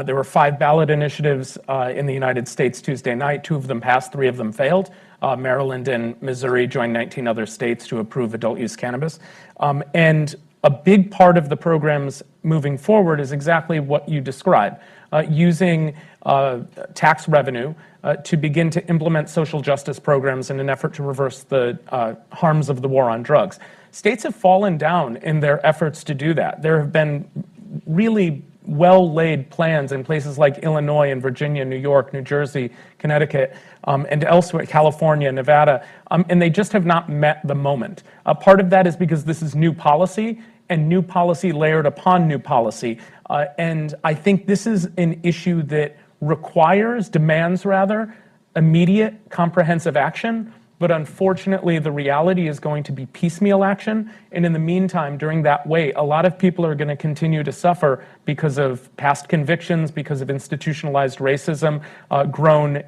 there were 5 ballot initiatives in the United States Tuesday night. 2 of them passed, 3 of them failed. Maryland and Missouri joined 19 other states to approve adult use cannabis. And a big part of the programs moving forward is exactly what you described, using tax revenue to begin to implement social justice programs in an effort to reverse the harms of the war on drugs. States have fallen down in their efforts to do that. There have been really well-laid plans in places like Illinois and Virginia, New York, New Jersey, Connecticut, and elsewhere, California, Nevada, and they just have not met the moment. Part of that is because this is new policy, and new policy layered upon new policy. And I think this is an issue that demands immediate comprehensive action. But unfortunately, the reality is going to be piecemeal action. And in the meantime, during that wait, a lot of people are going to continue to suffer because of past convictions, because of institutionalized racism grown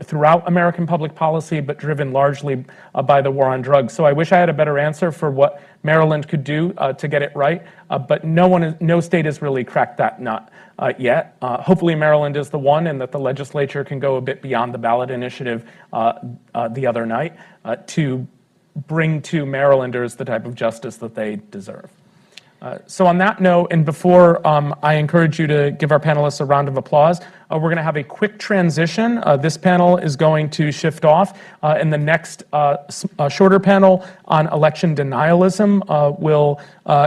throughout American public policy, but driven largely by the war on drugs. So I wish I had a better answer for what Maryland could do to get it right, but no state has really cracked that nut yet. Hopefully Maryland is the one, and that the legislature can go a bit beyond the ballot initiative the other night to bring to Marylanders the type of justice that they deserve. So on that note, and before I encourage you to give our panelists a round of applause, we're going to have a quick transition. This panel is going to shift off, and the next shorter panel on election denialism will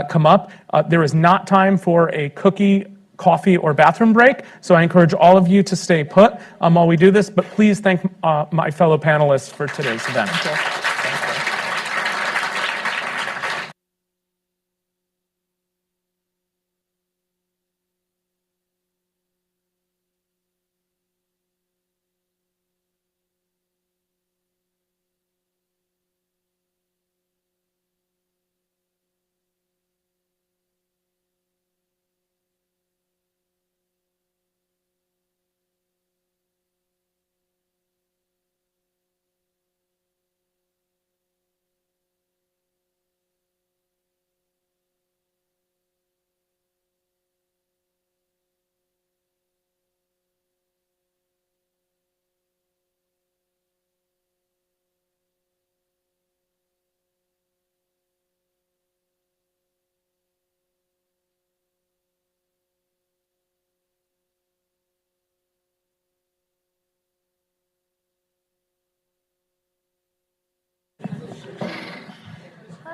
come up. There is not time for a cookie, coffee, or bathroom break, so I encourage all of you to stay put while we do this, but please thank my fellow panelists for today's event.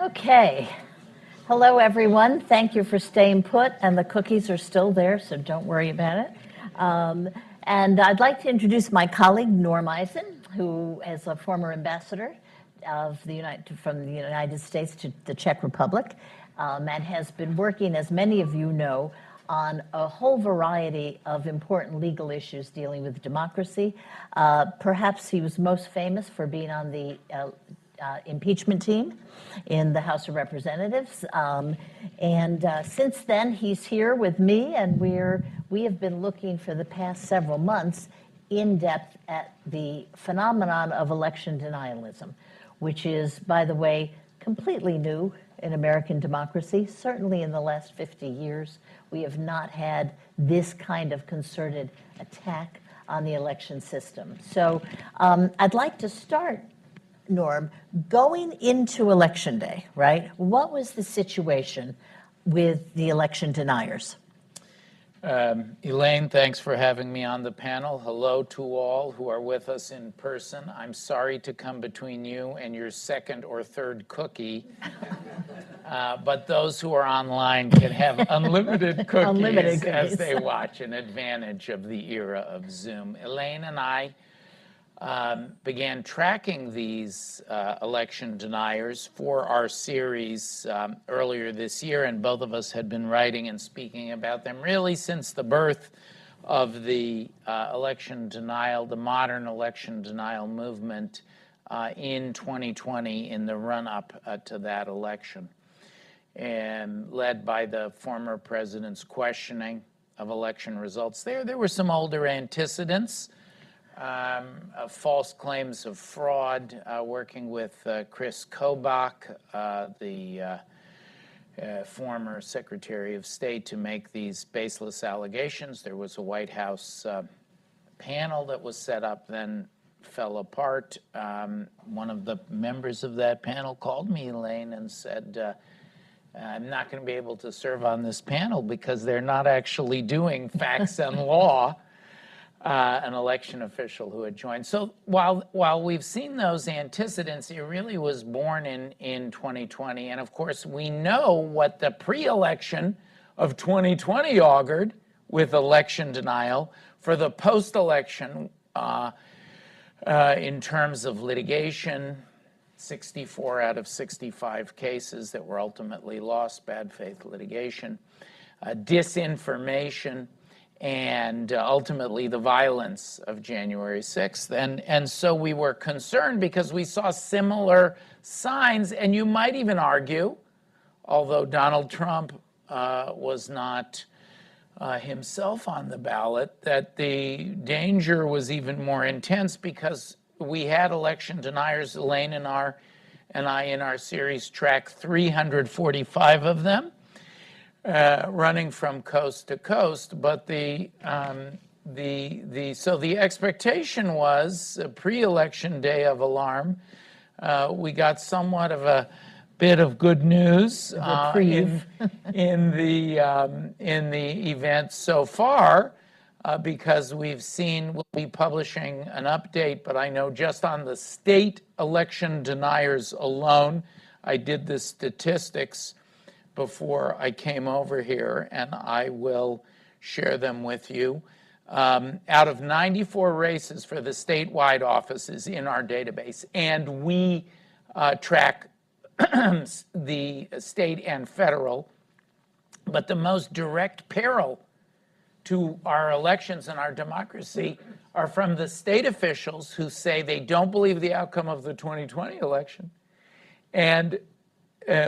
Okay. Hello, everyone. Thank you for staying put, and the cookies are still there, so don't worry about it. And I'd like to introduce my colleague, Norm Eisen, who is a former ambassador from the United States to the Czech Republic, and has been working, as many of you know, on a whole variety of important legal issues dealing with democracy. Perhaps he was most famous for being on the impeachment team in the House of Representatives. Since then, he's here with me, and we have been looking for the past several months in depth at the phenomenon of election denialism, which is, by the way, completely new in American democracy. Certainly in the last 50 years, we have not had this kind of concerted attack on the election system. So I'd like to start, Norm, going into Election Day, right? What was the situation with the election deniers? Elaine, thanks for having me on the panel. Hello to all who are with us in person. I'm sorry to come between you and your second or third cookie, but those who are online can have unlimited cookies as they watch, an advantage of the era of Zoom. Elaine and I began tracking these election deniers for our series earlier this year, and both of us had been writing and speaking about them really since the birth of the election denial, the modern election denial movement in 2020 in the run-up to that election, and led by the former president's questioning of election results. There were some older antecedents, false claims of fraud, working with Chris Kobach, the former Secretary of State, to make these baseless allegations. There was a White House panel that was set up, then fell apart. One of the members of that panel called me, Elaine, and said, I'm not going to be able to serve on this panel because they're not actually doing facts and law. An election official who had joined. So while we've seen those antecedents, it really was born in 2020. And of course, we know what the pre-election of 2020 augured with election denial for the post-election in terms of litigation, 64 out of 65 cases that were ultimately lost, bad faith litigation, disinformation, and ultimately the violence of January 6th. And so we were concerned because we saw similar signs, and you might even argue, although Donald Trump was not himself on the ballot, that the danger was even more intense because we had election deniers. Elaine and I in our series track 345 of them, running from coast to coast, but the expectation was a pre-election day of alarm. We got somewhat of a bit of good news in the event so far, because we'll be publishing an update, but I know just on the state election deniers alone, I did the statistics before I came over here, and I will share them with you. Out of 94 races for the statewide offices in our database, and we track the state and federal, but the most direct peril to our elections and our democracy are from the state officials who say they don't believe the outcome of the 2020 election, and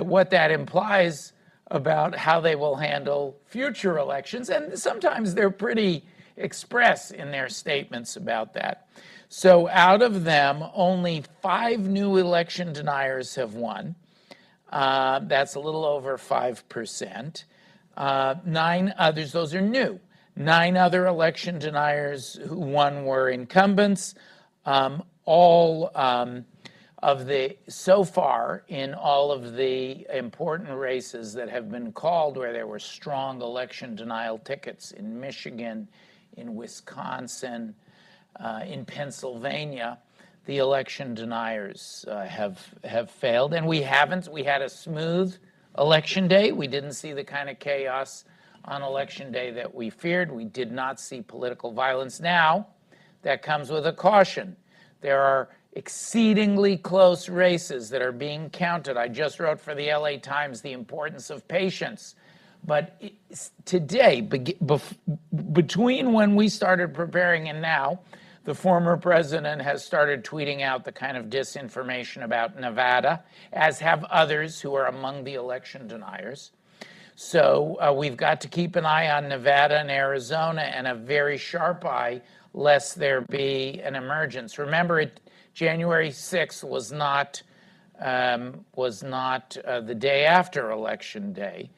what that implies about how they will handle future elections. And sometimes they're pretty express in their statements about that. So out of them, only 5 new election deniers have won. That's a little over 5%. 9 others, those are new. 9 other election deniers who won were incumbents. So far in all of the important races that have been called where there were strong election denial tickets in Michigan, in Wisconsin, in Pennsylvania, the election deniers have failed. And we haven't. We had a smooth election day. We didn't see the kind of chaos on election day that we feared. We did not see political violence. Now, that comes with a caution. There are exceedingly close races that are being counted. I just wrote for the LA Times the importance of patience. But today, between when we started preparing and now, the former president has started tweeting out the kind of disinformation about Nevada, as have others who are among the election deniers. So we've got to keep an eye on Nevada and Arizona and a very sharp eye lest there be an emergence. Remember, January 6th was not the day after Election Day.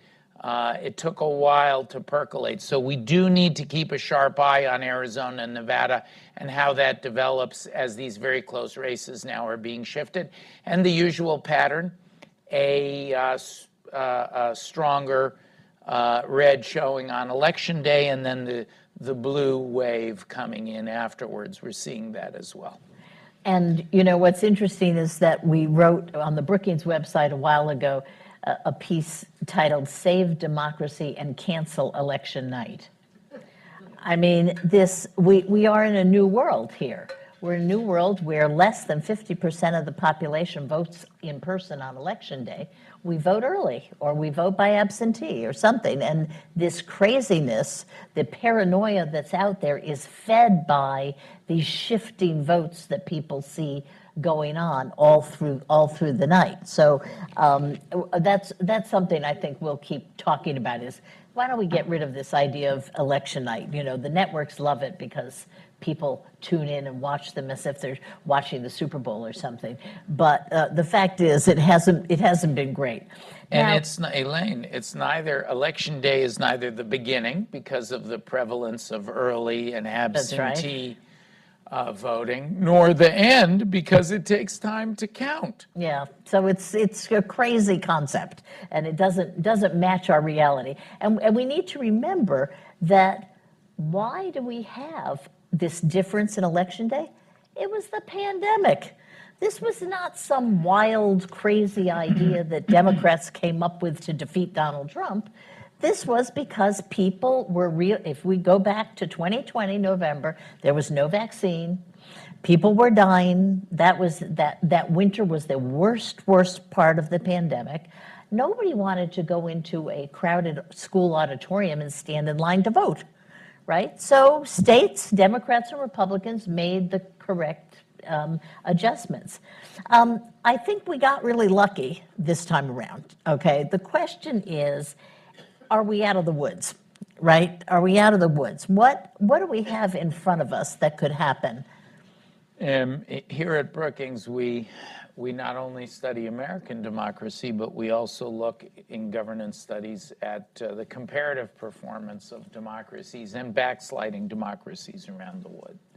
It took a while to percolate. So we do need to keep a sharp eye on Arizona and Nevada and how that develops as these very close races now are being shifted. And the usual pattern, a stronger red showing on Election Day and then the blue wave coming in afterwards. We're seeing that as well. And, you know, what's interesting is that we wrote on the Brookings website a while ago a piece titled Save Democracy and Cancel Election Night. I mean, we are in a new world here. We're in a new world where less than 50% of the population votes in person on Election Day. We vote early, or we vote by absentee or something. And this craziness, the paranoia that's out there is fed by these shifting votes that people see going on all through the night. So that's something I think we'll keep talking about is why don't we get rid of this idea of election night? You know, the networks love it because people tune in and watch them as if they're watching the Super Bowl or something. But the fact is, it hasn't been great. And now, it's not, Elaine, it's neither, Election Day is neither the beginning because of the prevalence of early and absentee voting, nor the end because it takes time to count. Yeah, so it's a crazy concept, and it doesn't match our reality. And we need to remember that why do we have this difference in Election Day? It was the pandemic. This was not some wild, crazy idea that Democrats came up with to defeat Donald Trump. This was because people were real. If we go back to 2020 November, there was no vaccine. People were dying. That winter was the worst part of the pandemic. Nobody wanted to go into a crowded school auditorium and stand in line to vote, right? So states, Democrats and Republicans, made the correct adjustments. I think we got really lucky this time around, okay? The question is, are we out of the woods, right? Are we out of the woods? What do we have in front of us that could happen? Here at Brookings, we not only study American democracy, but we also look in governance studies at the comparative performance of democracies and backsliding democracies around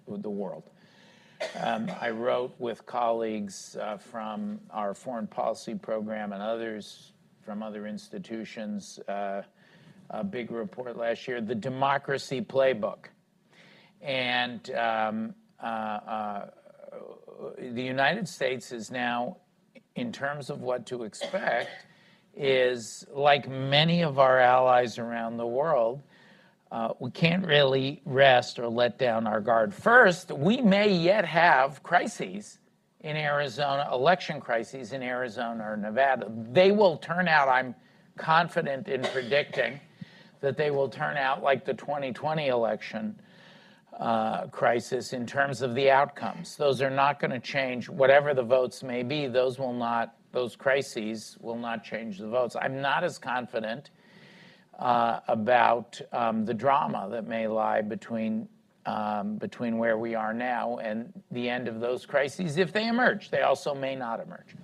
the world. I wrote with colleagues from our foreign policy program and others from other institutions a big report last year, the Democracy Playbook. And the United States is now, in terms of what to expect, is like many of our allies around the world, we can't really rest or let down our guard. First, we may yet have crises in Arizona, election crises in Arizona or Nevada. They will turn out, I'm confident in predicting, that they will turn out like the 2020 election crisis in terms of the outcomes. Those are not going to change, whatever the votes may be, those crises will not change the votes. I'm not as confident about the drama that may lie between where we are now and the end of those crises if they emerge. They also may not emerge.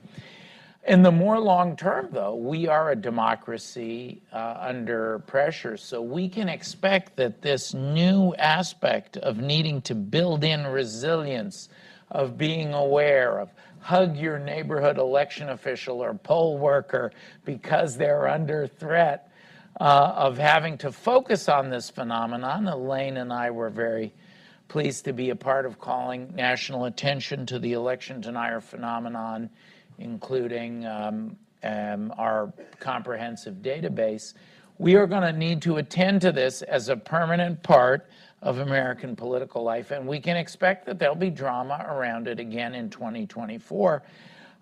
In the more long term, though, we are a democracy under pressure, so we can expect that this new aspect of needing to build in resilience, of being aware, of hug your neighborhood election official or poll worker because they're under threat, of having to focus on this phenomenon. Elaine and I were very pleased to be a part of calling national attention to the election denier phenomenon, including our comprehensive database. We are going to need to attend to this as a permanent part of American political life, and we can expect that there'll be drama around it again in 2024.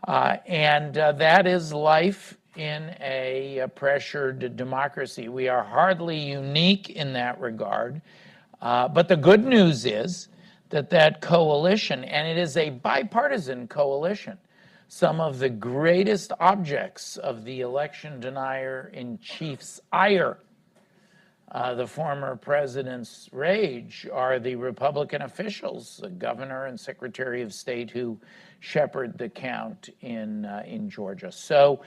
That is life in a pressured democracy. We are hardly unique in that regard. But the good news is that coalition, and it is a bipartisan coalition, some of the greatest objects of the election denier-in-chief's ire, the former president's rage, are the Republican officials, the governor and secretary of state who shepherded the count in Georgia. So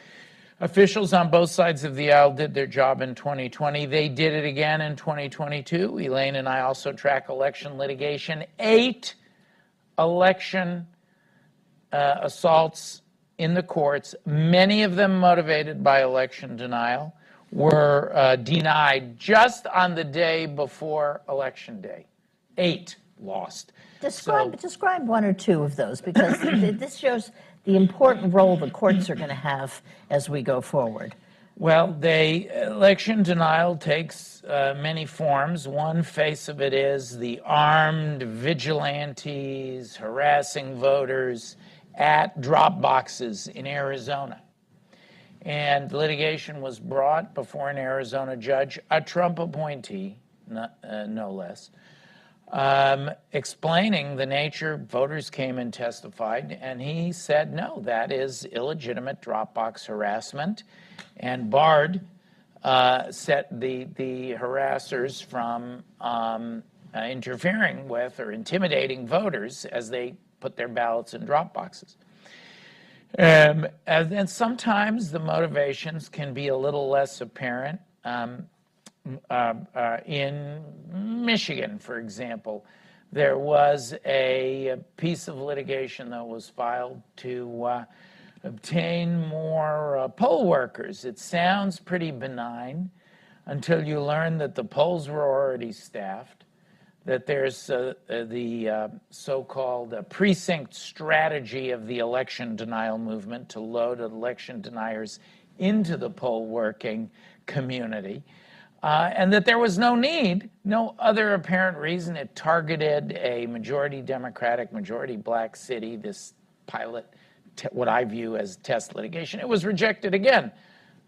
officials on both sides of the aisle did their job in 2020. They did it again in 2022. Elaine and I also track election litigation. 8 election assaults in the courts, many of them motivated by election denial, were denied just on the day before Election Day. 8 lost. Describe one or two of those, because this shows the important role the courts are going to have as we go forward. Well, election denial takes many forms. One face of it is the armed vigilantes harassing voters at drop boxes in Arizona. And litigation was brought before an Arizona judge, a Trump appointee, no less, explaining the nature. Voters came and testified, and he said, no, that is illegitimate Dropbox harassment, and barred set the harassers from interfering with or intimidating voters as they put their ballots in drop boxes. And then sometimes the motivations can be a little less apparent. In Michigan, for example, there was a piece of litigation that was filed to obtain more poll workers. It sounds pretty benign until you learn that the polls were already staffed, that there's the so-called precinct strategy of the election denial movement to load election deniers into the poll working community. And that there was no need, no other apparent reason. It targeted a majority Democratic, majority black city, this pilot, what I view as test litigation. It was rejected again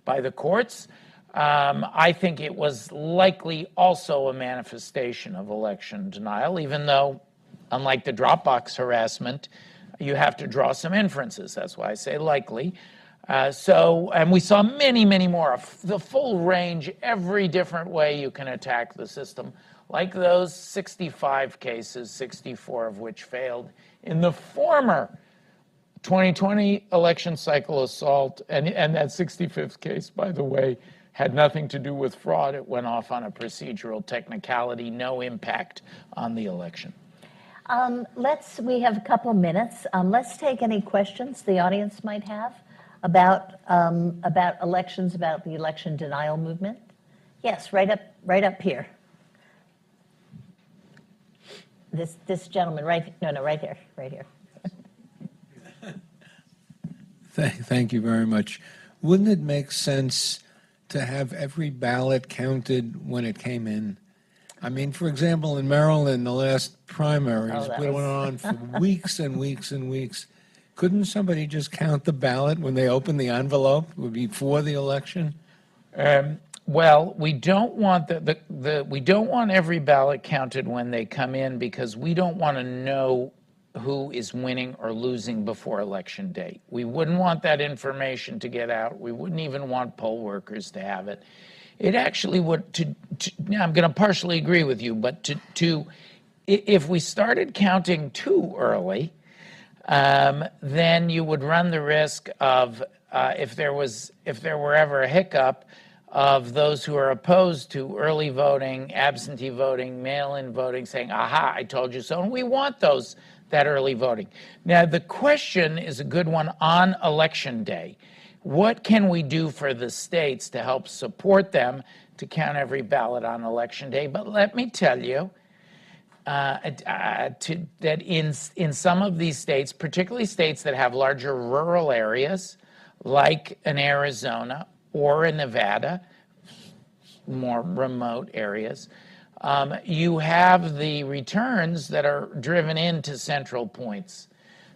by the courts. I think it was likely also a manifestation of election denial, even though, unlike the Dropbox harassment, you have to draw some inferences. That's why I say likely. And we saw many, many more, the full range, every different way you can attack the system, like those 65 cases, 64 of which failed in the former 2020 election cycle assault. And that 65th case, by the way, had nothing to do with fraud. It went off on a procedural technicality, no impact on the election. We have a couple minutes. Let's take any questions the audience might have about elections, about the election denial movement. Yes, right up here. This gentleman, right here. Thank you very much. Wouldn't it make sense to have every ballot counted when it came in? I mean, for example, in Maryland, the last primaries went on for weeks and weeks and weeks. Couldn't somebody just count the ballot when they opened the envelope? It would be before the election? Well, we don't want we don't want every ballot counted when they come in, because we don't want to know who is winning or losing before Election Day. We wouldn't want that information to get out. We wouldn't even want poll workers to have it. It actually would. Now, I'm going to partially agree with you, but if we started counting too early, then you would run the risk of, if there were ever a hiccup, of those who are opposed to early voting, absentee voting, mail-in voting, saying, aha, I told you so. And we want that early voting. Now, the question is a good one on Election Day. What can we do for the states to help support them to count every ballot on Election Day? But let me tell you, that in some of these states, particularly states that have larger rural areas, like in Arizona or in Nevada, more remote areas, you have the returns that are driven into central points.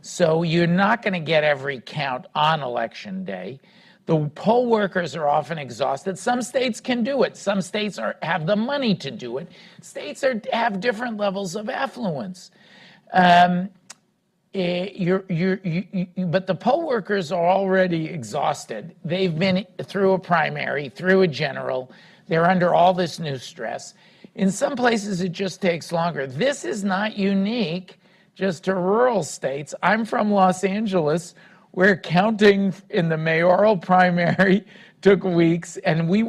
So you're not going to get every count on election day. The poll workers are often exhausted. Some states can do it. Some states have the money to do it. States have different levels of affluence. But the poll workers are already exhausted. They've been through a primary, through a general. They're under all this new stress. In some places, it just takes longer. This is not unique just to rural states. I'm from Los Angeles, where counting in the mayoral primary took weeks, and we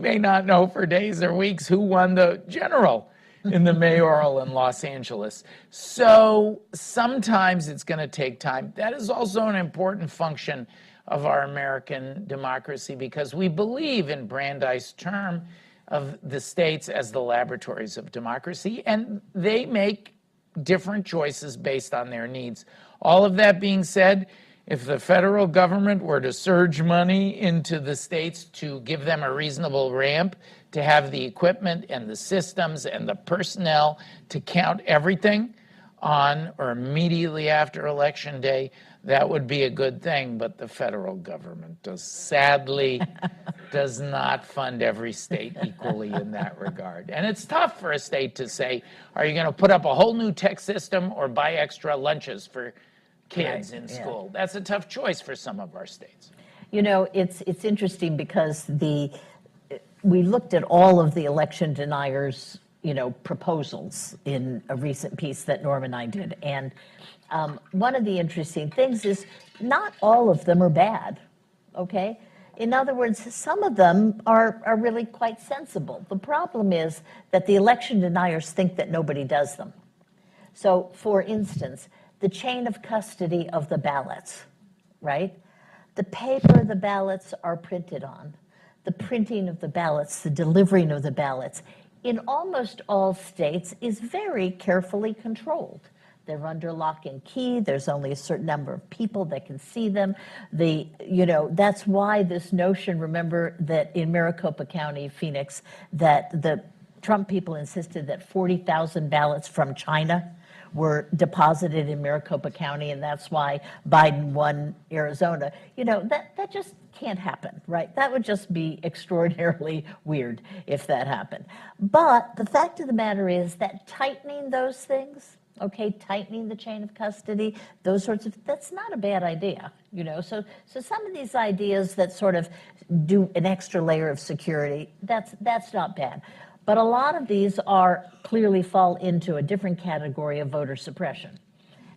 may not know for days or weeks who won the general in the mayoral in Los Angeles. So sometimes it's going to take time. That is also an important function of our American democracy, because we believe in Brandeis' term of the states as the laboratories of democracy, and they make different choices based on their needs. All of that being said, if the federal government were to surge money into the states to give them a reasonable ramp, to have the equipment and the systems and the personnel to count everything on or immediately after Election Day, that would be a good thing. But the federal government sadly does not fund every state equally in that regard. And it's tough for a state to say, are you going to put up a whole new tech system or buy extra lunches for kids in school? That's a tough choice for some of our states. You know, it's interesting because we looked at all of the election deniers, proposals in a recent piece that Norm and I did. And one of the interesting things is not all of them are bad, okay? In other words, some of them are really quite sensible. The problem is that the election deniers think that nobody does them. So, for instance, the chain of custody of the ballots, right? The paper the ballots are printed on, the printing of the ballots, the delivering of the ballots, in almost all states is very carefully controlled. They're under lock and key. There's only a certain number of people that can see them. That's why this notion, remember that in Maricopa County, Phoenix, that the Trump people insisted that 40,000 ballots from China were deposited in Maricopa County, and that's why Biden won Arizona. That just can't happen, right? That would just be extraordinarily weird if that happened. But the fact of the matter is that tightening those things, tightening the chain of custody, those sorts of, that's not a bad idea, So some of these ideas that sort of do an extra layer of security, that's not bad. But a lot of these clearly fall into a different category of voter suppression.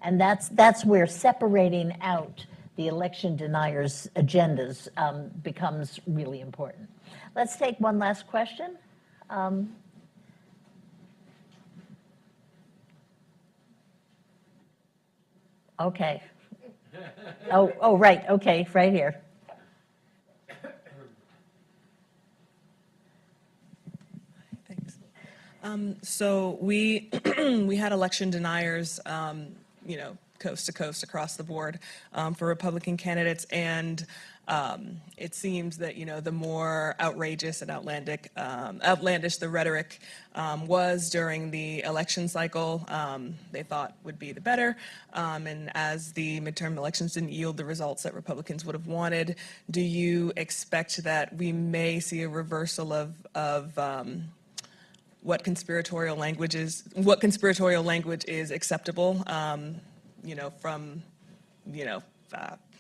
And that's where separating out the election deniers' agendas becomes really important. Let's take one last question. Okay. Oh, right. Okay, right here. Thanks. So we we had election deniers, coast to coast across the board for Republican candidates, and it seems that the more outrageous and outlandish the rhetoric was during the election cycle, they thought would be the better. And as the midterm elections didn't yield the results that Republicans would have wanted, do you expect that we may see a reversal of what conspiratorial language is acceptable?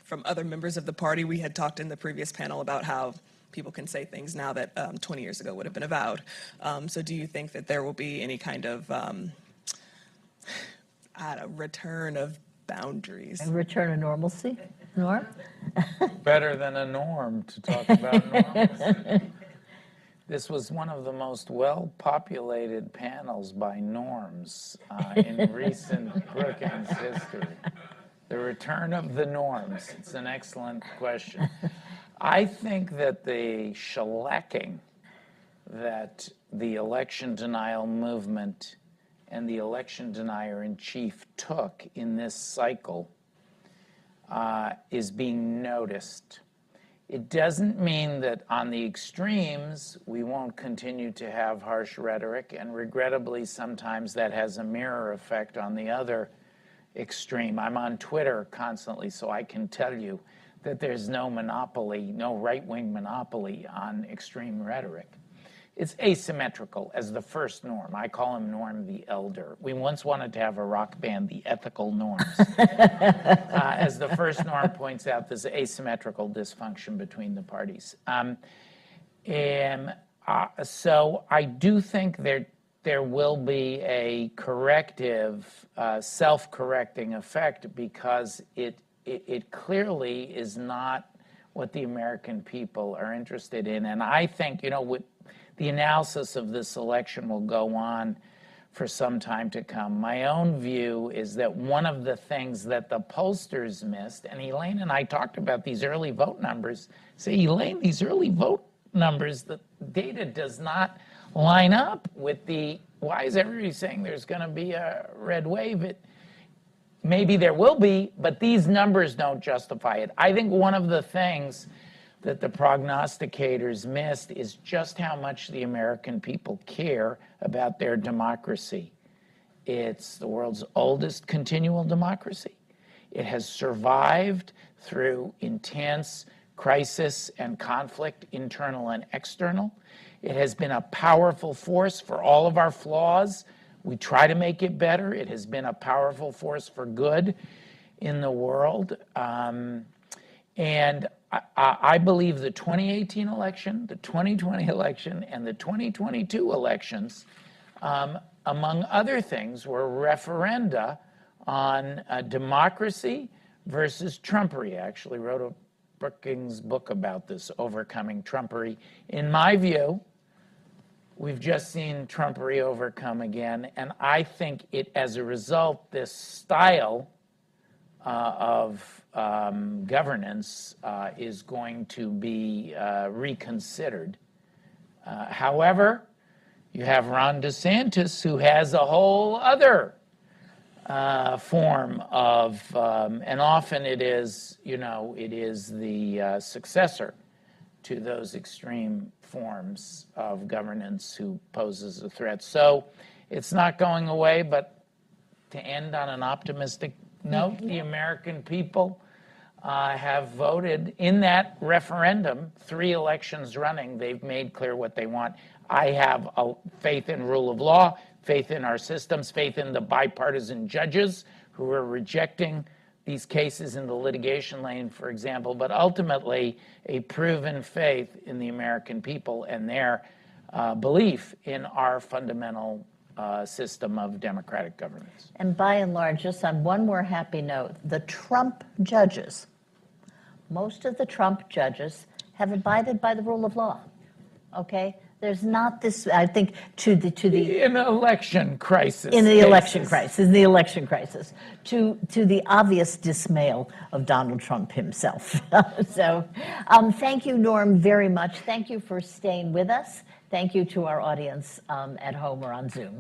From other members of the party. We had talked in the previous panel about how people can say things now that 20 years ago would have been avowed. So do you think that there will be any kind of return of boundaries? A return of normalcy? Norm? Better than a norm to talk about norms. This was one of the most well-populated panels by norms in recent Brookings history. The return of the norms. It's an excellent question. I think that the shellacking that the election denial movement and the election denier-in-chief took in this cycle is being noticed. It doesn't mean that on the extremes we won't continue to have harsh rhetoric, and regrettably sometimes that has a mirror effect on the other extreme. I'm on Twitter constantly, so I can tell you that there's no monopoly, no right-wing monopoly on extreme rhetoric. It's asymmetrical as the first norm. I call him Norm the Elder. We once wanted to have a rock band, the Ethical Norms. As the first norm points out, there's asymmetrical dysfunction between the parties. So I do think there will be a corrective, self-correcting effect, because it clearly is not what the American people are interested in. And I think, the analysis of this election will go on for some time to come. My own view is that one of the things that the pollsters missed, and Elaine and I talked about these early vote numbers, say, Elaine, these early vote numbers, the data does not line up with why is everybody saying there's going to be a red wave? Maybe there will be, but these numbers don't justify it. I think one of the things that the prognosticators missed is just how much the American people care about their democracy. It's the world's oldest continual democracy. It has survived through intense crisis and conflict, internal and external. It has been a powerful force for all of our flaws. We try to make it better. It has been a powerful force for good in the world. And I believe the 2018 election, the 2020 election, and the 2022 elections, among other things, were referenda on democracy versus Trumpery. I actually wrote a Brookings book about this, Overcoming Trumpery. In my view, we've just seen Trumpery overcome again, and I think as a result, this style of governance is going to be reconsidered. However, you have Ron DeSantis, who has a whole other form of, and often it is the successor to those extreme forms of governance who poses a threat. So it's not going away, but to end on an optimistic note, the American people have voted in that referendum, 3 elections running. They've made clear what they want. I have a faith in rule of law, faith in our systems, faith in the bipartisan judges who are rejecting these cases in the litigation lane, for example, but ultimately a proven faith in the American people and their belief in our fundamental system of democratic governance. And by and large, just on one more happy note, the Trump judges, most of the Trump judges have abided by the rule of law, okay? There's not this, I think, to the in an election crisis. In the election crisis, to the obvious dismay of Donald Trump himself. So thank you, Norm, very much. Thank you for staying with us. Thank you to our audience at home or on Zoom.